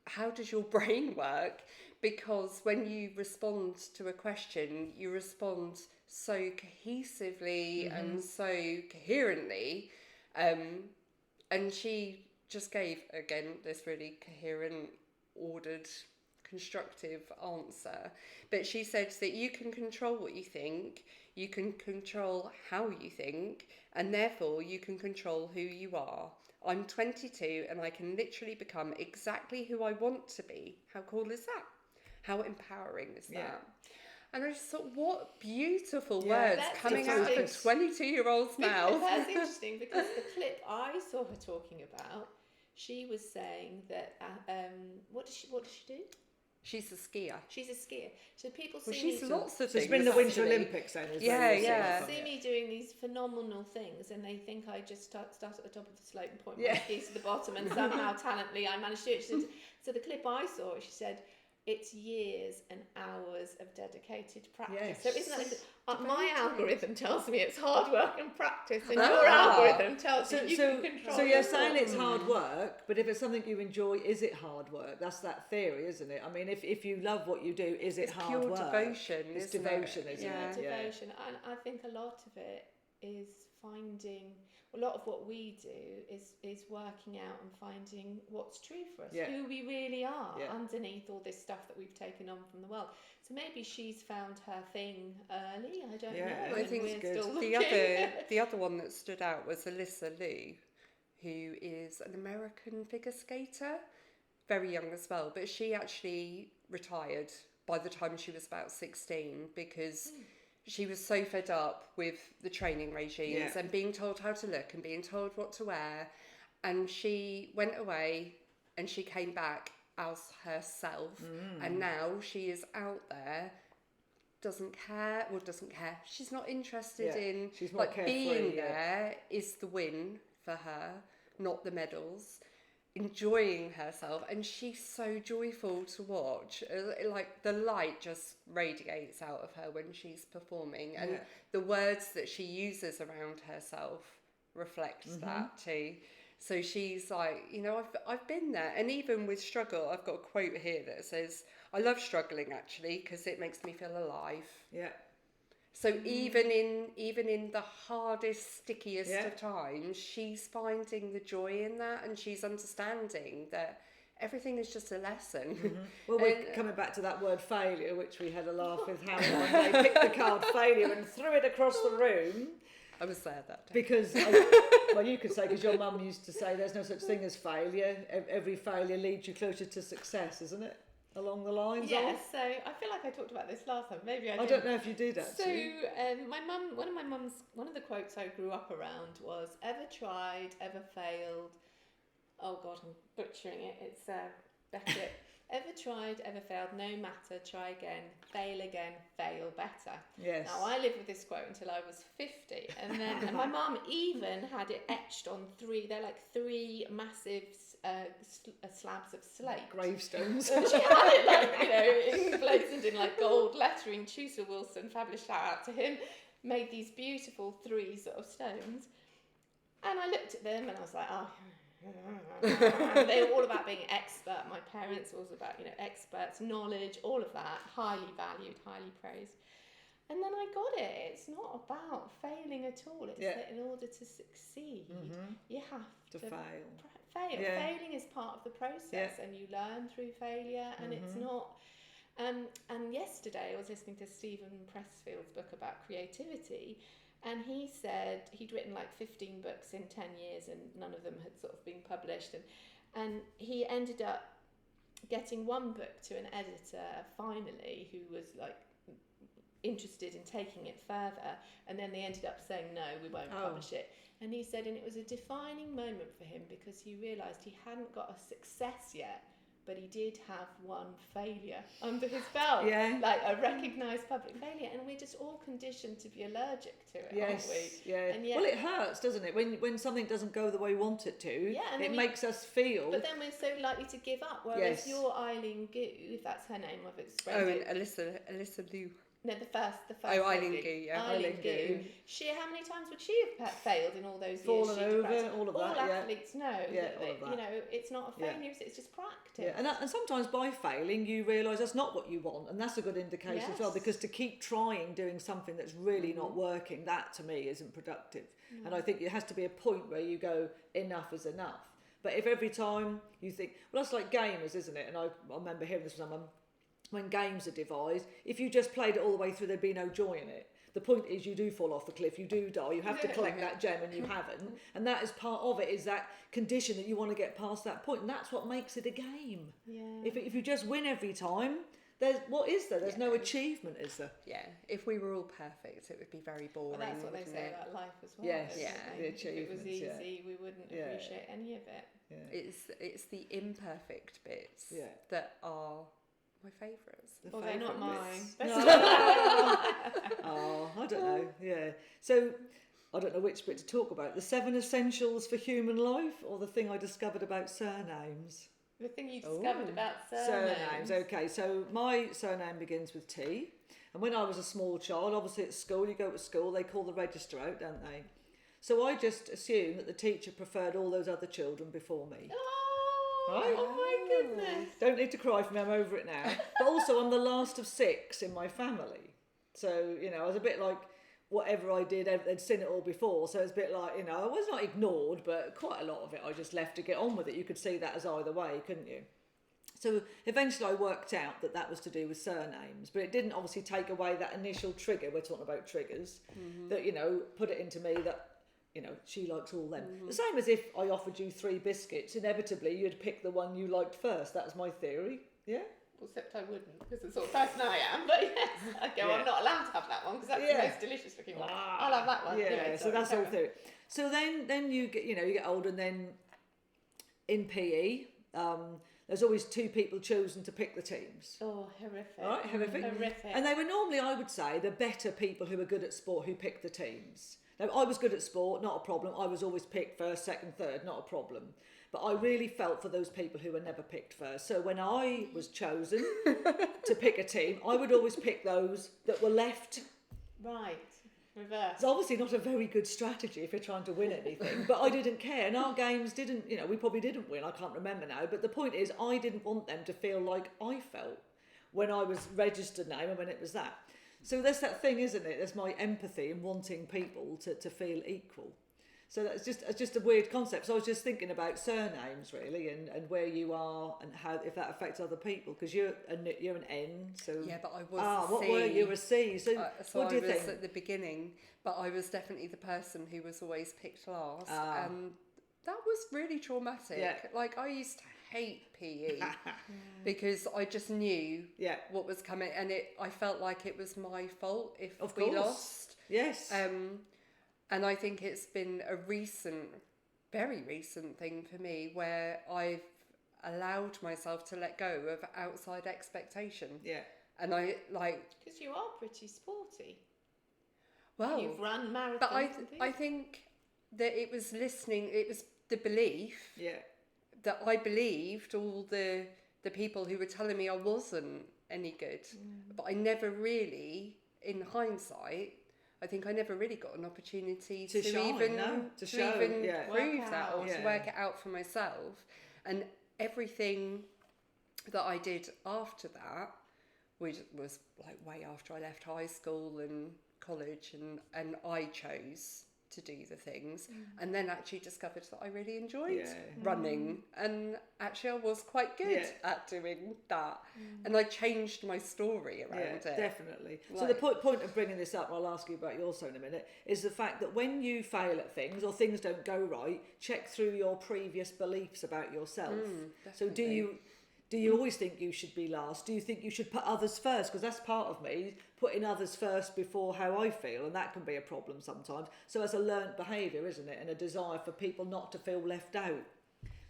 how does your brain work? Because when you respond to a question, you respond so cohesively and so coherently. And she just gave, again, this really coherent, ordered, constructive answer. But she said that you can control what you think, you can control how you think, and therefore you can control who you are. I'm 22 and I can literally become exactly who I want to be. How cool is that? How empowering is that? And I just thought, what beautiful words coming out of a 22-year-old's mouth. That's interesting, because the clip I saw her talking about, she was saying that, what does she do? She's a skier. She's a skier. So people see she's me... lots of so things. It's been the Winter Olympics then. See me doing these phenomenal things, and they think I just start at the top of the slope and point my skis to the bottom, and somehow talently I managed to do it. She said, so the clip I saw, she said, it's years and hours of dedicated practice. So isn't that my algorithm tells me it's hard work and practice, and your algorithm tells you can control. So you're saying it's hard work, but if it's something you enjoy, is it hard work? That's that theory, isn't it? I mean, if you love what you do, is it hard pure work? Devotion, it's devotion, isn't it? Devotion. And I think a lot of it is finding... a lot of what we do is working out and finding what's true for us, who we really are underneath all this stuff that we've taken on from the world. So maybe she's found her thing early. I don't know. I think it's good. The other one that stood out was Alyssa Liu, who is an American figure skater, very young as well, but she actually retired by the time she was about 16 because she was so fed up with the training regimes and being told how to look and being told what to wear, and she went away and she came back as herself, and now she is out there, doesn't care, she's not interested in, she's not carefree, being there is the win for her, not the medals, enjoying herself, and she's so joyful to watch. Like the light just radiates out of her when she's performing, and the words that she uses around herself reflects that too. So she's like, you know, I've been there, and even with struggle, I've got a quote here that says, "I love struggling actually because it makes me feel alive." Yeah. So even in the hardest, stickiest of times, she's finding the joy in that, and she's understanding that everything is just a lesson. Well, we're coming back to that word failure, which we had a laugh with Harriet one day, picked the card failure and threw it across the room. I was there that day. Because, well, you could say, because your mum used to say there's no such thing as failure. Every failure leads you closer to success, isn't it? Along the lines of? So I feel like I talked about this last time. Maybe I didn't. don't know if you did actually. So my mum, one of the quotes I grew up around was, "Ever tried, ever failed." Oh God, I'm butchering it. It's Beckett. "Ever tried, ever failed, no matter, try again, fail, fail better." Yes. Now, I lived with this quote until I was 50. And my mum even had it etched on they're like three massive slabs of slate. Gravestones. And she had it like, you know, emblazoned in like gold lettering. Chusa Wilson, fabulous shout out to him, made these beautiful three sort of stones. And I looked at them and I was like, oh, they were all about being expert. My parents were also about, you know, experts, knowledge, all of that, highly valued, highly praised. And then I got it. It's not about failing at all. It's that in order to succeed, you have to fail. Failing is part of the process, and you learn through failure. And it's not. And yesterday I was listening to Stephen Pressfield's book about creativity. And he said he'd written like 15 books in 10 years and none of them had sort of been published. And he ended up getting one book to an editor finally who was like interested in taking it further. And then they ended up saying, no, we won't publish it. And he said, and it was a defining moment for him because he realised he hadn't got a success yet, but he did have one failure under his belt, like a recognised public failure, and we're just all conditioned to be allergic to it, aren't we? And well, it hurts, doesn't it? When something doesn't go the way we want it to, it makes us feel. But then we're so likely to give up. Whereas your Eileen Gu, if that's her name, I've explained it. Alyssa Liu. No, the first. Oh, Eileen Gu, Eileen Gu. How many times would she have failed in all those Fallen years? Over, all of that. All athletes know that, all of that. You know, it's not a failure, it's just practice. Yeah. And sometimes by failing, you realise that's not what you want, and that's a good indication as well. Because to keep trying doing something that's really not working, that to me isn't productive. And I think it has to be a point where you go, enough is enough. But if every time you think, well, that's like gamers, isn't it? And I remember hearing this from someone. When games are devised, if you just played it all the way through, there'd be no joy in it. The point is you do fall off the cliff, you do die, you have to collect that gem and you haven't. And that is part of it, is that condition that you want to get past that point. And that's what makes it a game. Yeah. If you just win every time, There's no achievement, is there? Yeah. If we were all perfect, it would be very boring. Well, that's what they say about life as well. Yes. The achievements. If it was easy, we wouldn't appreciate any of it. Yeah. It's the imperfect bits that are my favourites. Well, they're not mine. I don't know. Yeah. So, I don't know which bit to talk about. The 7 essentials for human life, or the thing I discovered about surnames? The thing you discovered about surnames. Okay. So, my surname begins with T. And when I was a small child, obviously at school, you go to school, they call the register out, don't they? So, I just assumed that the teacher preferred all those other children before me. Right? Oh my goodness. Don't need to cry for me, I'm over it now. But also I'm the last of 6 in my family. So, you know, I was a bit like, whatever I did, they'd seen it all before. So it's a bit like, you know, I was not ignored, but quite a lot of it I just left to get on with it. You could see that as either way, couldn't you? So eventually I worked out that that was to do with surnames, but it didn't obviously take away that initial trigger. We're talking about triggers, that, you know, put it into me that, you know, she likes all them. The same as if I offered you 3 biscuits, inevitably you'd pick the one you liked first. That was my theory. Yeah? Except I wouldn't, because the sort of person I am. But yes, I'd go, I'm not allowed to have that one, because that's the most delicious looking one. I'll have that one. Yeah, anyway, so that's all theory. So then you get, you know, you get older, and then in PE, there's always 2 people chosen to pick the teams. Oh, horrific. Right, horrific. Horrific. And they were normally, I would say, the better people who were good at sport who picked the teams. Now, I was good at sport, not a problem. I was always picked first, second, third, not a problem. But I really felt for those people who were never picked first. So when I was chosen to pick a team, I would always pick those that were left. Right. Reverse. It's obviously not a very good strategy if you're trying to win anything, but I didn't care. And our games didn't, you know, we probably didn't win. I can't remember now. But the point is, I didn't want them to feel like I felt when I was registered name and when it was that. So there's that thing, isn't it? There's my empathy and wanting people to feel equal. So that's just a weird concept. So I was just thinking about surnames really, and where you are and how, if that affects other people, because you're an N. So yeah, but I was a what C. were you? A C. So what do you think? I was at the beginning, but I was definitely the person who was always picked last, and that was really traumatic. Yeah. Like I used to hate PE because I just knew what was coming, and I felt like it was my fault if we lost. Yes. And I think it's been a very recent thing for me where I've allowed myself to let go of outside expectation. Yeah. And I like... Because you are pretty sporty. Well... You've run marathons. But I think that it was the belief that I believed all the people who were telling me I wasn't any good. But I never really, in hindsight... I think I never really got an opportunity to shine, even prove that or to work it out for myself. And everything that I did after that, which was like way after I left high school and college, and I chose to do the things, and then actually discovered that I really enjoyed running, and actually I was quite good at doing that, and I changed my story around it. Definitely. So the point of bringing this up, I'll ask you about yours in a minute, is the fact that when you fail at things or things don't go right, check through your previous beliefs about yourself. So do you always think you should be last? Do you think you should put others first? Because that's part of me, putting others first before how I feel, and that can be a problem sometimes. So it's a learnt behaviour, isn't it? And a desire for people not to feel left out.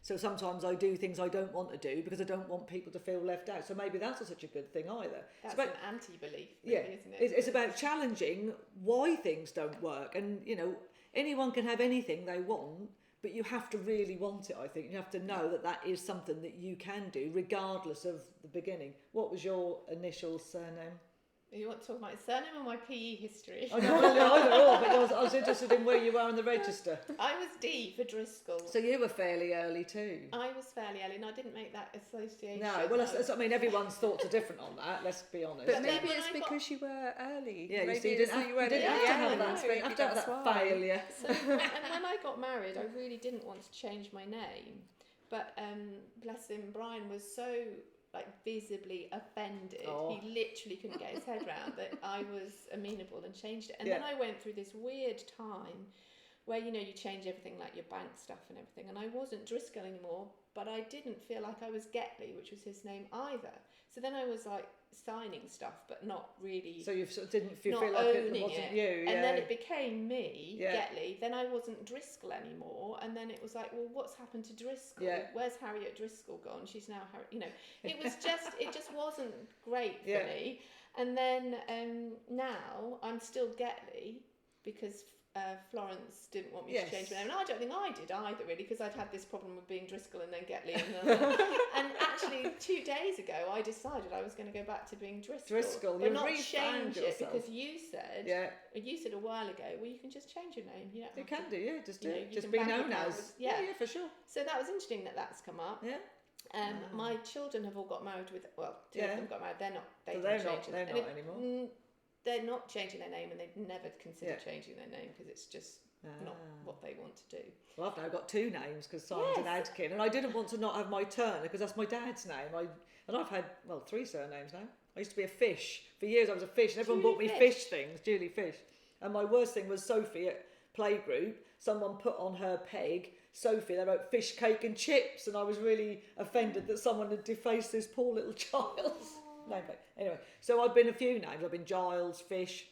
So sometimes I do things I don't want to do because I don't want people to feel left out. So maybe that's not such a good thing either. That's an anti-belief, really, isn't it? It's about challenging why things don't work. And, you know, anyone can have anything they want, but you have to really want it, I think. You have to know that that is something that you can do, regardless of the beginning. What was your initial surname? You want to talk about surname or my PE history? I don't know either or, but I was interested in where you are in the register. I was D for Driscoll. So you were fairly early too. I was fairly early, and I didn't make that association. No, well, I mean, everyone's thoughts are different on that, let's be honest. But maybe it's because you were early. Yeah, maybe you didn't have to have that failure. So, and when I got married, I really didn't want to change my name. But bless him, Brian was so visibly offended. He literally couldn't get his head around that I was amenable and changed it. And then I went through this weird time where, you know, you change everything, like your bank stuff and everything. And I wasn't Driscoll anymore, but I didn't feel like I was Getley, which was his name either. So then I was like signing stuff, but not really. So you sort of didn't feel like it wasn't you. And then it became me, Getley. Then I wasn't Driscoll anymore. And then it was like, well, what's happened to Driscoll? Where's Harriet Driscoll gone? She's now Harriet. You know, it just wasn't great for me. And then now I'm still Getley because Florence didn't want me to change my name, and I don't think I did either, really, because I'd had this problem with being Driscoll and then Getley, and actually 2 days ago I decided I was going to go back to being Driscoll, but not change it because you said a while ago, well, you can just change your name. You can do, just do it. Just be known as. Yeah, for sure. So that was interesting that that's come up. Yeah. My children have all got married with, well, two of them got married. They're not. They're not anymore. they're not changing their name, and they've never considered changing their name because it's just not what they want to do. Well, I've now got 2 names because Simon's an Adkin, and I didn't want to not have my Turner because that's my dad's name. I've had 3 surnames now. I used to be a fish for years. I was a fish, and everyone bought me fish things, Julie Fish. And my worst thing was Sophie at playgroup. Someone put on her peg Sophie. They wrote fish, cake, and chips, and I was really offended that someone had defaced this poor little child's nameplate. Anyway, so I've been a few names. I've been Giles, Fish,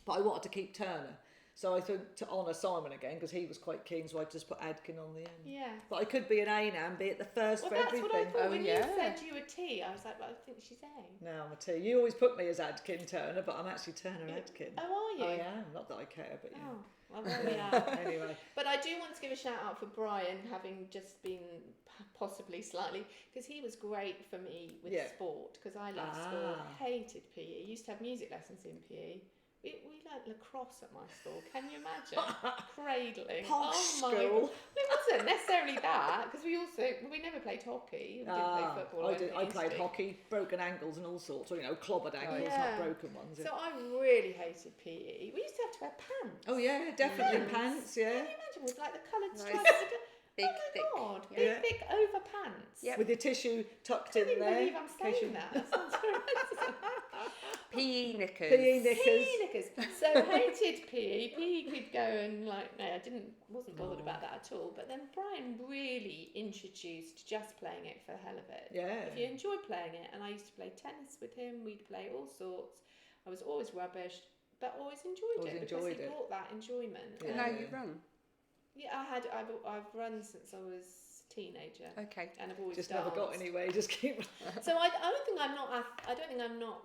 but I wanted to keep Turner. So I thought to honour Simon again, because he was quite keen, so I just put Adkin on the end. Yeah. But I could be an A now and be at the first for everything. That's what I thought when you said you were T. I was like, well, I think she's A. No, I'm a T. You always put me as Adkin Turner, but I'm actually Turner-Adkin. Oh, are you? I am. Not that I care, but yeah. Oh, well, there we are. Anyway. But I do want to give a shout out for Brian, having just been possibly slightly, because he was great for me with sport, because I loved sport, hated PE, used to have music lessons in PE. We learnt lacrosse at my school. Can you imagine? Cradling. Posh my school. God. It wasn't necessarily that, because we never played hockey. We didn't play football. I played hockey, broken ankles and all sorts, or clobbered ankles, not broken ones. So I really hated PE. We used to have to wear pants. Oh yeah, definitely pants. Yeah. Can you imagine with like the coloured stripes? Big, thick. God, big over pants. Yep. With your tissue tucked in there. I can't believe I'm saying that. That sounds horrendous. PE knickers. PE knickers. PE knickers. So hated PE. PE could go and I wasn't bothered about that at all. But then Brian really introduced just playing it for the hell of it. Yeah. If you enjoy playing it, and I used to play tennis with him, we'd play all sorts. I was always rubbish, but always enjoyed it because he brought that enjoyment. And now you run. Yeah, I've run since I was a teenager. Okay. And I've always just danced. never got anywhere. Just keep. So I don't think I'm not. I don't know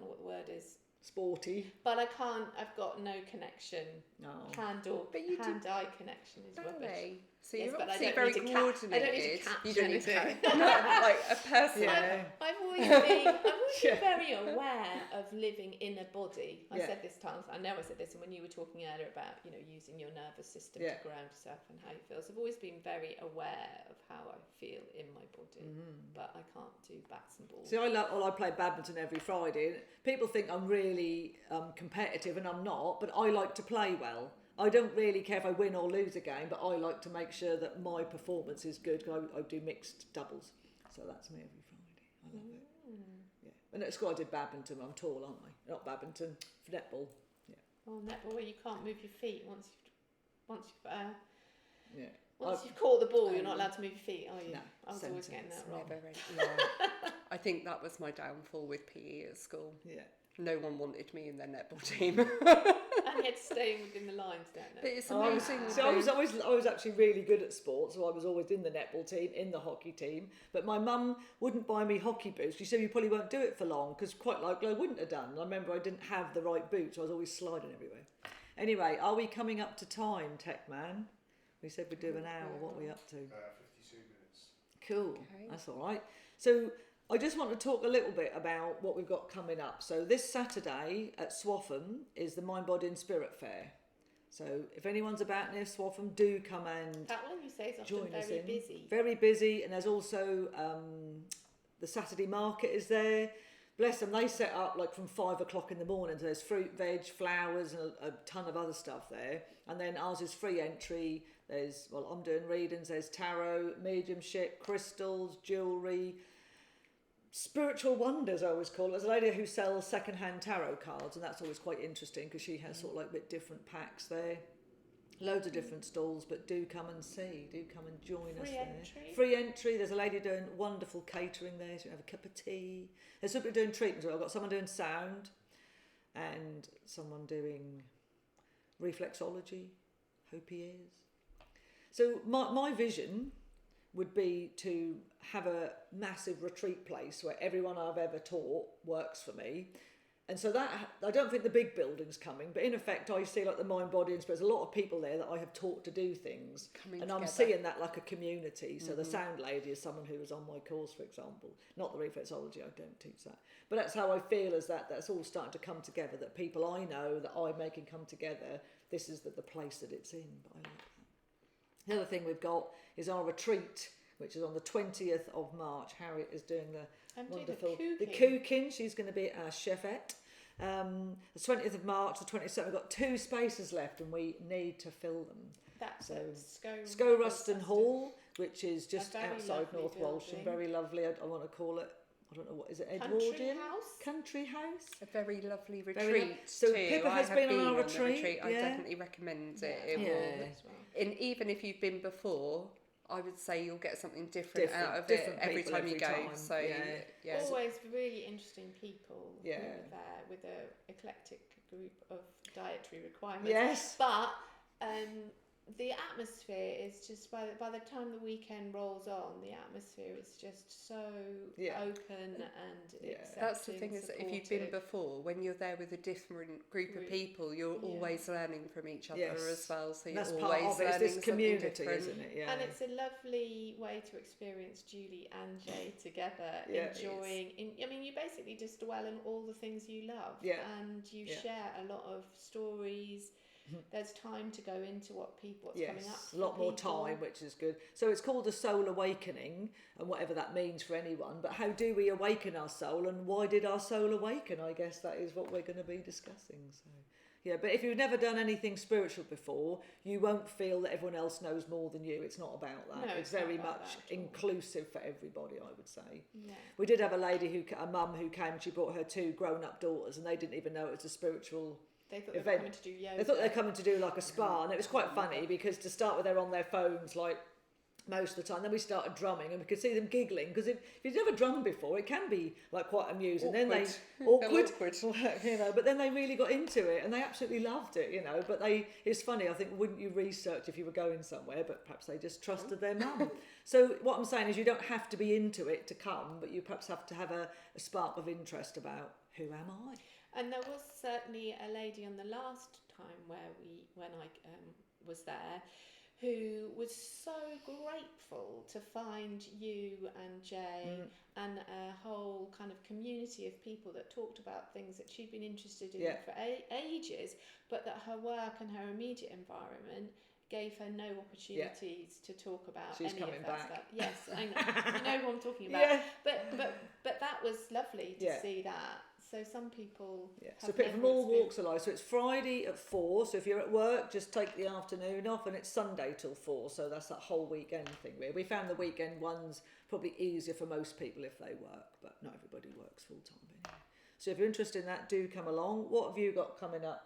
what the word is. Sporty. But I can't. I've got no connection. No. Hand-eye connection is rubbish. So you're obviously very coordinated. I don't need to catch you don't anything. Need to not like a person. Yeah. I've always been very aware of living in a body. I said this time. I know I said this, and when you were talking earlier about using your nervous system to ground yourself and how you feel, so I've always been very aware of how I feel in my body. But I can't do bats and balls. See, I play badminton every Friday. People think I'm really competitive, and I'm not. But I like to play well. I don't really care if I win or lose a game, but I like to make sure that my performance is good because I do mixed doubles. So that's me every Friday. I love it. Yeah. And at school I did badminton. I'm tall, aren't I? Not badminton, netball. Yeah. Oh, netball where you can't move your feet once you've yeah. Once you've caught the ball, you're not allowed to move your feet, are you? No, I was always getting that wrong. I think that was my downfall with PE at school. Yeah. No one wanted me in their netball team. And you had to stay within the lines, don't you? But it's amazing. So I was actually really good at sports, so I was always in the netball team, in the hockey team. But my mum wouldn't buy me hockey boots. She said you probably won't do it for long, because quite likely I wouldn't have done. I remember I didn't have the right boots, so I was always sliding everywhere. Anyway, are we coming up to time, Tech Man? We said we'd do an hour. What are we up to? 52 minutes. Cool. Okay. That's all right. So I just want to talk a little bit about what we've got coming up. So this Saturday at Swaffham is the Mind, Body and Spirit Fair. So if anyone's about near Swaffham, do come and that one you say is often join us very in. busy. Very busy, and there's also the Saturday market is there. Bless them, they set up like from 5 o'clock in the morning. So there's fruit, veg, flowers, and a ton of other stuff there. And then ours is free entry. I'm doing readings. There's tarot, mediumship, crystals, jewellery, spiritual wonders, I always call it. There's a lady who sells second-hand tarot cards, and that's always quite interesting because she has sort of like a bit different packs there. Loads of different stalls, but do come and see. Do come and join us there. Free entry. There's a lady doing wonderful catering there. So you have a cup of tea. There's somebody doing treatments. I've got someone doing sound and someone doing reflexology. Hope he is. So my vision would be to have a massive retreat place where everyone I've ever taught works for me. And so that, I don't think the big building's coming, but in effect I see like the Mind, Body and Spirit. There's a lot of people there that I have taught to do things. I'm seeing that like a community. So the sound lady is someone who was on my course, for example. Not the reflexology, I don't teach that. But that's how I feel, is that's all starting to come together, that people I know that I'm making come together. This is the place that it's in, but I like that. The other thing we've got is our retreat, which is on the 20th of March. Harriet is doing the wonderful the cooking. She's going to be our chefette, The 20th of March, the 27th, we've got 2 spaces left and we need to fill them. That's Sco Ruston Hall, which is just outside North building. Walsham, very lovely. I want to call it, I don't know, what is it, Edwardian? Country House. A very lovely retreat. So too. Pippa has been on our the retreat. I definitely recommend it. It will, and even if you've been before, I would say you'll get something different out of it every time you go. So always really interesting people who are there with a eclectic group of dietary requirements. Yes, but the atmosphere is just by the time the weekend rolls on, the atmosphere is just so open and accepting. That's the thing, is that if you've been before, when you're there with a different group of people, you're always learning from each other as well. So you're always learning this community, isn't it? And it's a lovely way to experience Julie and Jay together, enjoying. You basically just dwell in all the things you love, and you share a lot of stories. There's time to go into what's coming up. A lot more time, which is good. So it's called the Soul Awakening, and whatever that means for anyone. But how do we awaken our soul, and why did our soul awaken? I guess that is what we're going to be discussing. So, but if you've never done anything spiritual before, you won't feel that everyone else knows more than you. It's not about that. No, it's very much inclusive for everybody, I would say. Yeah. We did have a mum who came. She brought her 2 grown-up daughters, and they didn't even know it was a spiritual. They thought they were coming to do yoga. They thought they were coming to do like a spa, and it was quite funny because to start with they're on their phones like most of the time. Then we started drumming, and we could see them giggling because if you've never drummed before, it can be like quite amusing. Awkward. Then they awkward, but then they really got into it and they absolutely loved it, But it's funny. I think wouldn't you research if you were going somewhere? But perhaps they just trusted their mum. So what I'm saying is you don't have to be into it to come, but you perhaps have to have a spark of interest about who am I. And there was certainly a lady on the last time when I was there, who was so grateful to find you and Jay and a whole kind of community of people that talked about things that she'd been interested in for ages, but that her work and her immediate environment gave her no opportunities to talk about any of that stuff. Yes, I know. You know who I'm talking about. Yeah. But that was lovely to see that. So some people so people from all walks of life. So it's Friday at 4. So if you're at work, just take the afternoon off, and it's Sunday till 4. So that's that whole weekend thing. We found the weekend ones probably easier for most people if they work, but not everybody works full time anyway. So if you're interested in that, do come along. What have you got coming up?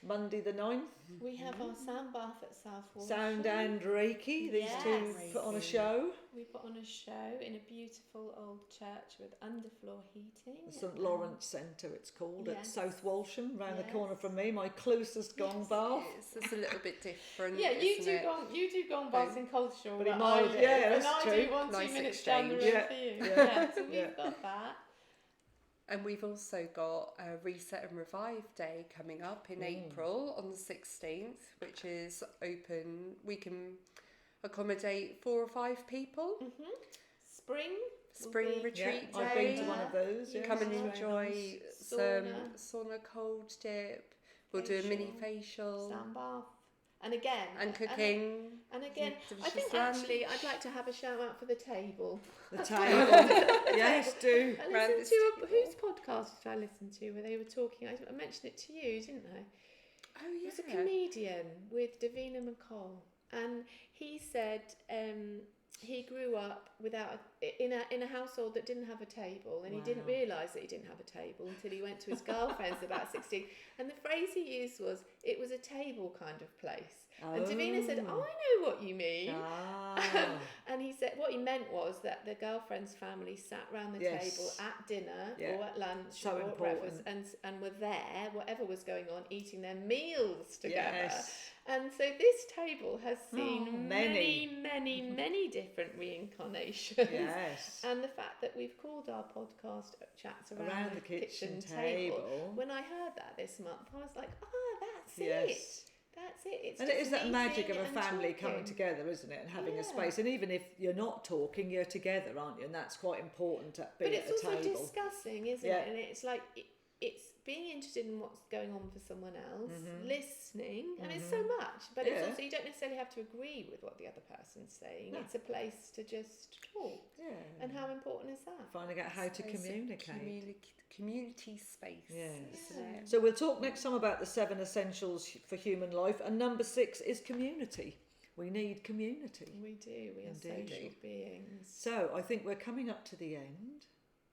Monday the 9th. We have our sound bath at South Walsham. Sound and Reiki. These two put on a show. We put on a show in a beautiful old church with underfloor heating. The St Lawrence Centre it's called at South Walsham, round the corner from me. My closest gong bath. It's a little bit different. You do gong baths in Colchester. But that's true. I do 1 2 minutes down the road for you. So we've got that. And we've also got a Reset and Revive Day coming up in April on the 16th, which is open. We can accommodate 4 or 5 people. Spring retreat day. I've been to one of those. Come and enjoy some sauna, cold dip. We'll do a mini facial. Sound bath. And again, cooking. And again, I think actually I'd like to have a shout out for the table. The table. Yes, do. I listened to whose podcast did I listen to where they were talking? I mentioned it to you, didn't I? Oh yeah. It was a comedian with Davina McCall, and he said he grew up in a household that didn't have a table, and he didn't realise that he didn't have a table until he went to his girlfriend's about 16. And the phrase he used was, "It was a table kind of place." And Davina said, "Oh, I know what you mean." And he said what he meant was that the girlfriend's family sat round the table at dinner or at lunch or at breakfast and were there, whatever was going on, eating their meals together. And so this table has seen many different reincarnations. And the fact that we've called our podcast Chats Around the Kitchen Table. When I heard that this month, I was like, that's it. That's it. And it is that magic of a family coming together, isn't it? And having a space. And even if you're not talking, you're together, aren't you? And that's quite important to be at the table. But it's also discussing, isn't it? And it's like, it's being interested in what's going on for someone else, listening, and it's so much. But Yeah. it's also, you don't necessarily have to agree with what the other person's saying. No. It's a place to just talk. Yeah. And how important is that? Finding out how to It's a communicate. community space. Yes. Isn't it? So we'll talk next time about the 7 essentials for human life, and number 6 is community. We need community. We do. We are Indeed. social beings. So I think we're coming up to the end.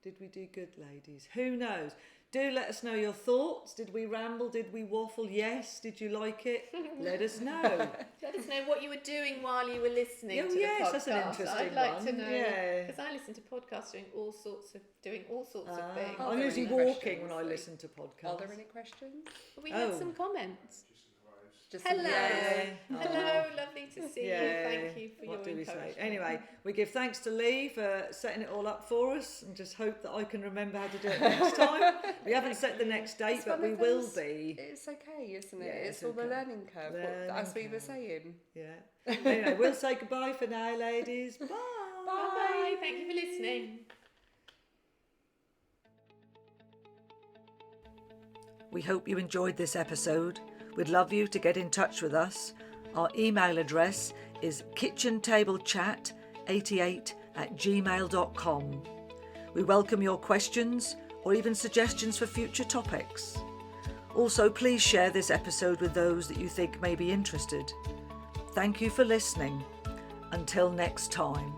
Did we do good, ladies? Who knows? Do let us know your thoughts. Did we ramble? Did we waffle? Yes. Did you like it? Let us know. Let us know what you were doing while you were listening Oh, to yes, the podcast. that's an interesting I'd like one. to know, Yeah. because I listen to podcasts doing all sorts of things. Are I'm there usually any walking questions? when I listen to podcasts. Are there any questions? We had Oh. some comments. Just Hello. Yeah. Hello, lovely to see you. Thank you for What your do we say? encouragement. Anyway, we give thanks to Lee for setting it all up for us, and just hope that I can remember how to do it next time. We haven't set the next date, It's but one we of will those- be. It's okay, isn't it? Yeah, it's it's all the okay. learning curve, as we were saying. Yeah. Anyway, we'll say goodbye for now, ladies. Bye. Bye. Thank you for listening. We hope you enjoyed this episode. We'd love you to get in touch with us. Our email address is kitchentablechat88@gmail.com. We welcome your questions or even suggestions for future topics. Also, please share this episode with those that you think may be interested. Thank you for listening. Until next time.